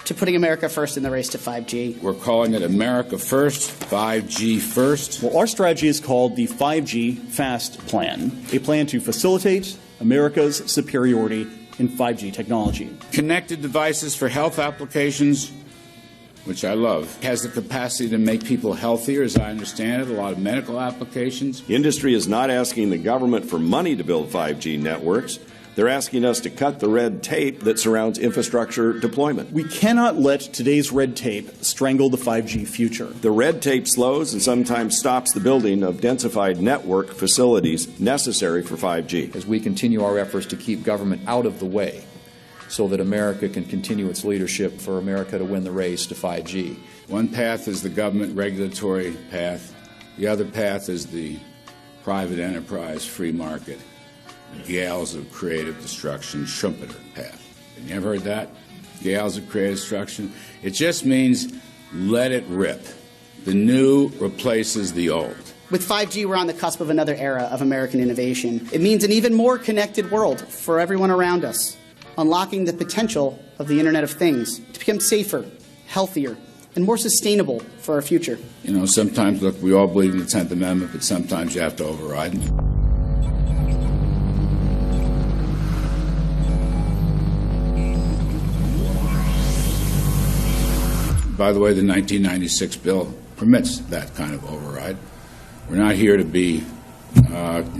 to putting America first in the race to 5G. We're calling it America First, 5G First. Well, our strategy is called the 5G FAST Plan, a plan to facilitate America's superiority in 5G technology. Connected devices for health applications, which I love, has the capacity to make people healthier, as I understand it, a lot of medical applications. Industry is not asking the government for money to build 5G networks. They're asking us to cut the red tape that surrounds infrastructure deployment. We cannot let today's red tape strangle the 5G future. The red tape slows and sometimes stops the building of densified network facilities necessary for 5G. As we continue our efforts to keep government out of the way so that America can continue its leadership for America to win the race to 5G. One path is the government regulatory path. The other path is the private enterprise free market. Gales of creative destruction, Schumpeter path. You ever heard that? Gales of creative destruction? It just means let it rip. The new replaces the old. With 5G, we're on the cusp of another era of American innovation. It means an even more connected world for everyone around us, unlocking the potential of the Internet of Things to become safer, healthier, and more sustainable for our future. You know, sometimes, look, we all believe in the 10th Amendment, but sometimes you have to override it. By the way, the 1996 bill permits that kind of override. We're not here to be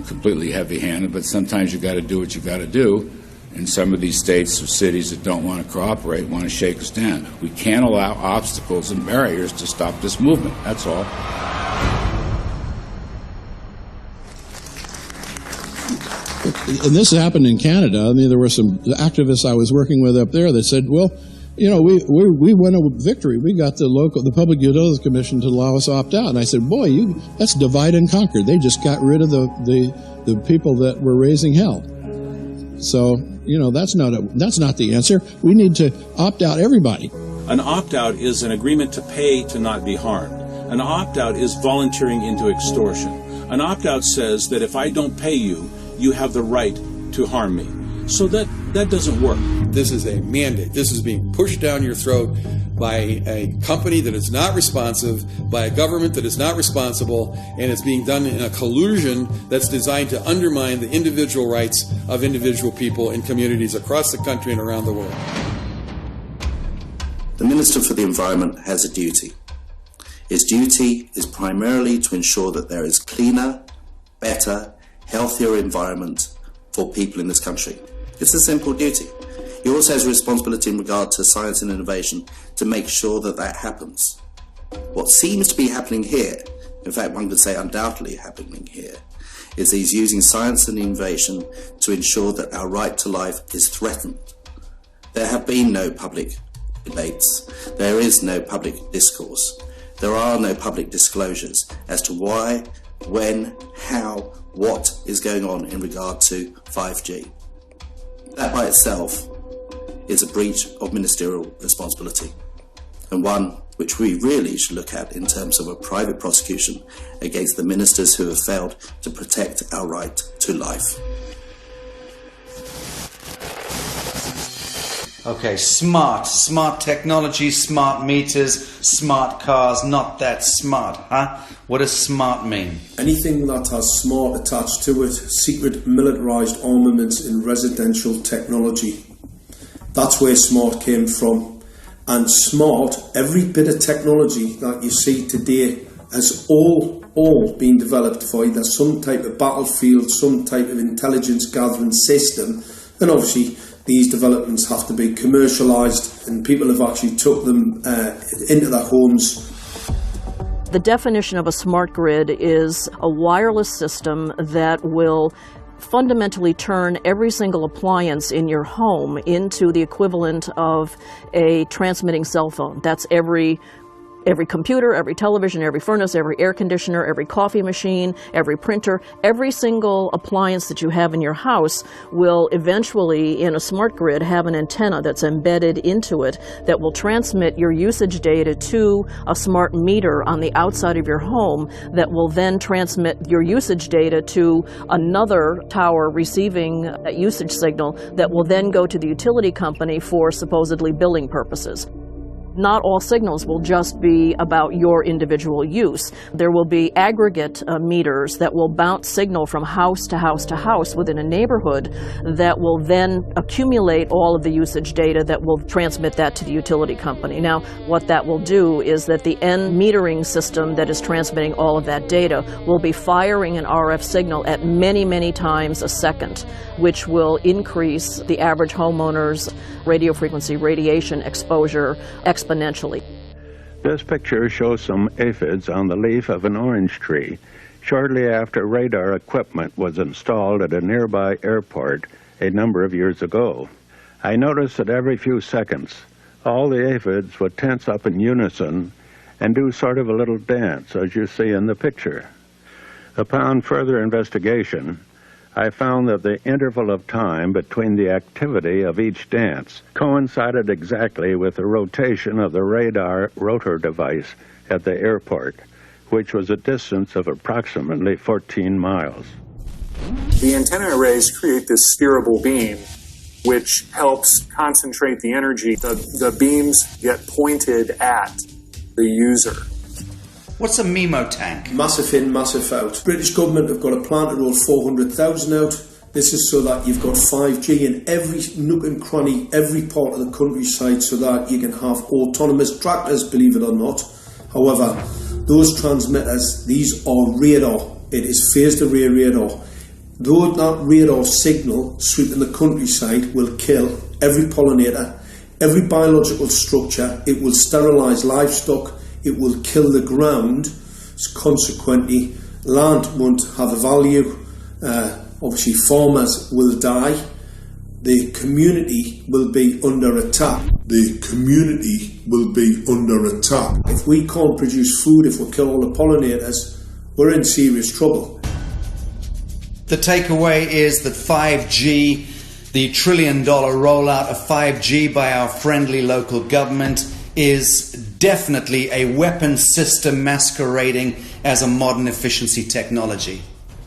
completely heavy-handed, but sometimes you got to do what you got to do. And some of these states or cities that don't want to cooperate want to shake us down. We can't allow obstacles and barriers to stop this movement. That's all. And this happened in Canada. I mean, there were some activists I was working with up there that said, well, you know, we won a victory. We got the Public Utilities Commission to allow us to opt out. And I said, boy, that's divide and conquer. They just got rid of the people that were raising hell. So, you know, that's not the answer. We need to opt out everybody. An opt-out is an agreement to pay to not be harmed. An opt-out is volunteering into extortion. An opt-out says that if I don't pay you, you have the right to harm me. So that doesn't work. This is a mandate. This is being pushed down your throat by a company that is not responsive, by a government that is not responsible, and it's being done in a collusion that's designed to undermine the individual rights of individual people in communities across the country and around the world. The Minister for the Environment has a duty. His duty is primarily to ensure that there is cleaner, better, healthier environment for people in this country. It's a simple duty. He also has a responsibility in regard to science and innovation to make sure that that happens. What seems to be happening here, in fact one could say undoubtedly happening here, is he's using science and innovation to ensure that our right to life is threatened. There have been no public debates. There is no public discourse. There are no public disclosures as to why, when, how, what is going on in regard to 5G. That by itself is a breach of ministerial responsibility, and one which we really should look at in terms of a private prosecution against the ministers who have failed to protect our right to life. Okay, smart technology, smart meters, smart cars, not that smart, huh? What does smart mean? Anything that has smart attached to it, secret militarised armaments in residential technology. That's where smart came from. And smart, every bit of technology that you see today has all been developed for either some type of battlefield, some type of intelligence gathering system, and obviously these developments have to be commercialised, and people have actually took them into their homes. The definition of a smart grid is a wireless system that will fundamentally turn every single appliance in your home into the equivalent of a transmitting cell phone. That's every computer, every television, every furnace, every air conditioner, every coffee machine, every printer, every single appliance that you have in your house will eventually, in a smart grid, have an antenna that's embedded into it that will transmit your usage data to a smart meter on the outside of your home that will then transmit your usage data to another tower receiving a usage signal that will then go to the utility company for supposedly billing purposes. Not all signals will just be about your individual use. There will be aggregate meters that will bounce signal from house to house to house within a neighborhood that will then accumulate all of the usage data that will transmit that to the utility company. Now, what that will do is that the end metering system that is transmitting all of that data will be firing an RF signal at many, many times a second, which will increase the average homeowner's radio frequency radiation exposure exponentially. This picture shows some aphids on the leaf of an orange tree shortly after radar equipment was installed at a nearby airport a number of years ago. I noticed that every few seconds, all the aphids would tense up in unison and do sort of a little dance, as you see in the picture. Upon further investigation, I found that the interval of time between the activity of each dance coincided exactly with the rotation of the radar rotor device at the airport, which was a distance of approximately 14 miles. The antenna arrays create this steerable beam, which helps concentrate the energy. The beams get pointed at the user. What's a MIMO tank? Massive in, massive out. British government have got a plan to roll 400,000 out. This is so that you've got 5G in every nook and cranny, every part of the countryside, so that you can have autonomous tractors, believe it or not. However, those transmitters, these are radar. It is phased array radar. Though that radar signal sweeping the countryside will kill every pollinator, every biological structure, it will sterilise livestock, it will kill the ground, consequently land won't have a value, obviously farmers will die, the community will be under attack. The community will be under attack. If we can't produce food, if we kill all the pollinators, we're in serious trouble. The takeaway is that 5G, the $1 trillion rollout of 5G by our friendly local government, is definitely a weapon system masquerading as a modern efficiency technology.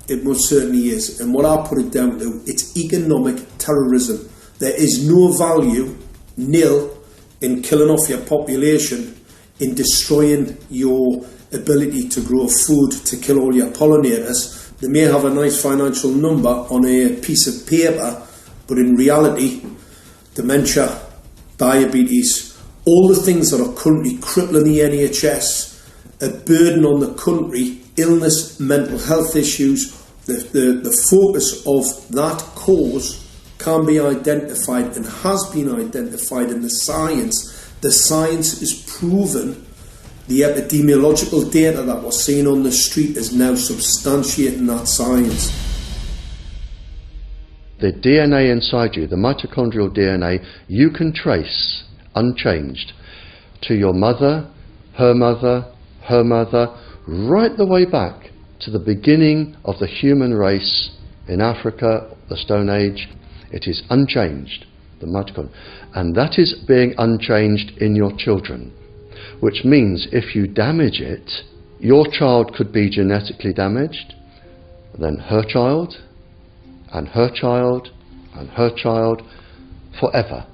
It most certainly is. And what I put it down to, it's economic terrorism. There is no value, nil, in killing off your population, in destroying your ability to grow food, to kill all your pollinators. They may have a nice financial number on a piece of paper, but in reality, dementia, diabetes, all the things that are currently crippling the NHS, a burden on the country, illness, mental health issues, the focus of that cause can be identified and has been identified in the science. The science is proven. The epidemiological data that we're seeing on the street is now substantiating that science. The DNA inside you, the mitochondrial DNA, you can trace unchanged to your mother, her mother, her mother, right the way back to the beginning of the human race in Africa, the Stone Age. It is unchanged, the mitochondria, and that is being unchanged in your children, which means if you damage it, your child could be genetically damaged, then her child, and her child, and her child, forever.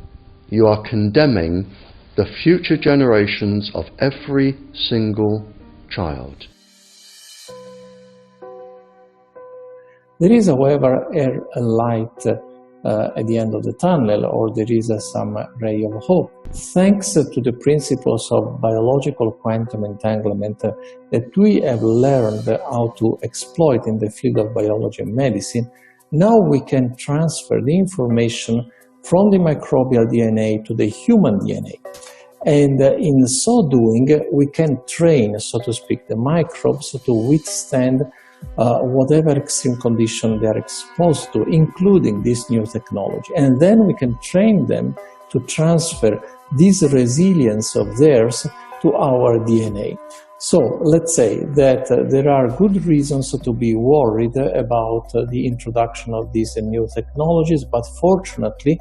You are condemning the future generations of every single child. There is, however, a light at the end of the tunnel, or there is some ray of hope. Thanks to the principles of biological quantum entanglement that we have learned how to exploit in the field of biology and medicine, now we can transfer the information from the microbial DNA to the human DNA. And in so doing, we can train, so to speak, the microbes to withstand whatever extreme condition they are exposed to, including this new technology. And then we can train them to transfer this resilience of theirs to our DNA. So let's say that there are good reasons to be worried about the introduction of these new technologies, but fortunately,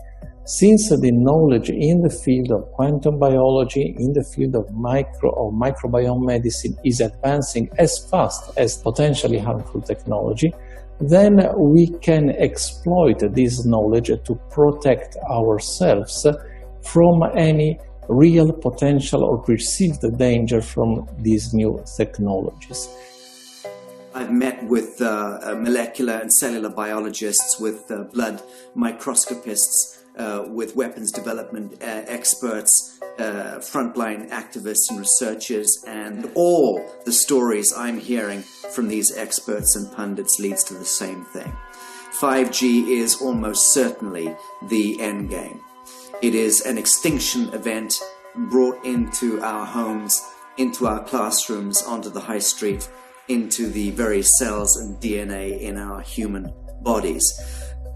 since the knowledge in the field of quantum biology, in the field of microbiome medicine is advancing as fast as potentially harmful technology, then we can exploit this knowledge to protect ourselves from any real potential or perceived danger from these new technologies. I've met with molecular and cellular biologists, with blood microscopists, with weapons development experts, frontline activists and researchers, and all the stories I'm hearing from these experts and pundits leads to the same thing. 5G is almost certainly the end game. It is an extinction event brought into our homes, into our classrooms, onto the high street, into the very cells and DNA in our human bodies.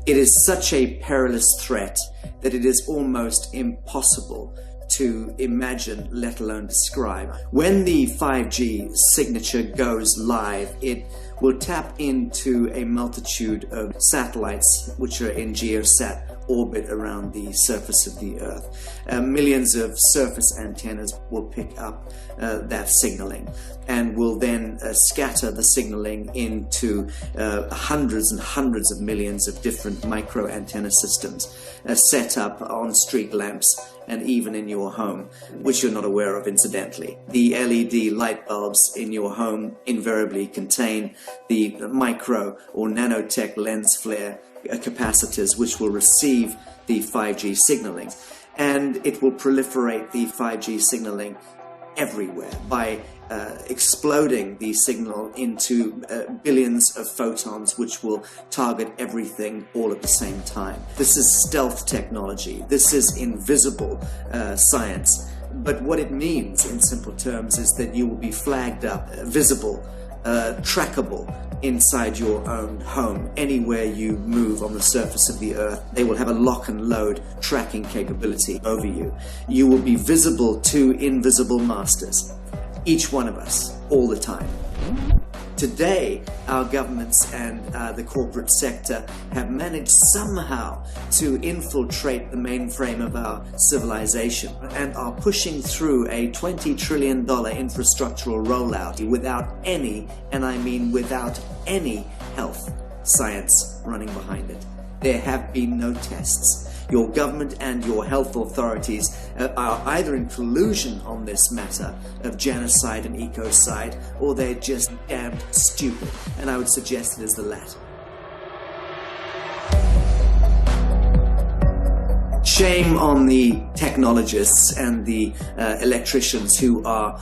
It is such a perilous threat that it is almost impossible to imagine, let alone describe. When the 5G signature goes live, it will tap into a multitude of satellites which are in geosat orbit around the surface of the Earth. Millions of surface antennas will pick up that signaling and will then scatter the signaling into hundreds and hundreds of millions of different micro antenna systems set up on street lamps and even in your home, which you're not aware of incidentally. The LED light bulbs in your home invariably contain the micro or nanotech lens flare capacitors which will receive the 5G signaling, and it will proliferate the 5G signaling everywhere by exploding the signal into billions of photons which will target everything all at the same time. This is stealth technology. This is invisible science. But what it means in simple terms is that you will be flagged up, visible, trackable inside your own home. Anywhere you move on the surface of the Earth, they will have a lock and load tracking capability over you. You will be visible to invisible masters, each one of us, all the time. Today, our governments and the corporate sector have managed somehow to infiltrate the mainframe of our civilization and are pushing through a $20 trillion infrastructural rollout without any, and I mean without any, health science running behind it. There have been no tests. Your government and your health authorities are either in collusion on this matter of genocide and ecocide, or they're just damned stupid, and I would suggest it is the latter. Shame on the technologists and the electricians who are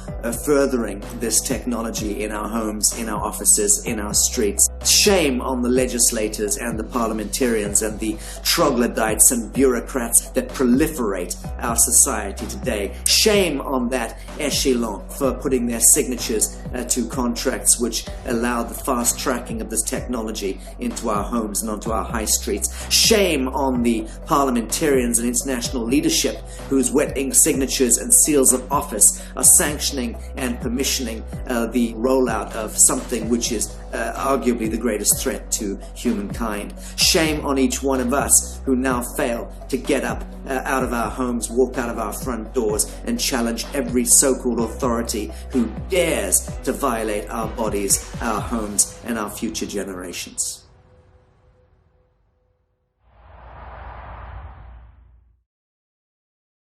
furthering this technology in our homes, in our offices, in our streets. Shame on the legislators and the parliamentarians and the troglodytes and bureaucrats that proliferate our society today. Shame on that echelon for putting their signatures to contracts which allow the fast tracking of this technology into our homes and onto our high streets. Shame on the parliamentarians and international leadership whose wet ink signatures and seals of office are sanctioning and permissioning the rollout of something which is arguably the greatest threat to humankind. Shame on each one of us who now fail to get up out of our homes, walk out of our front doors, and challenge every so-called authority who dares to violate our bodies, our homes, and our future generations.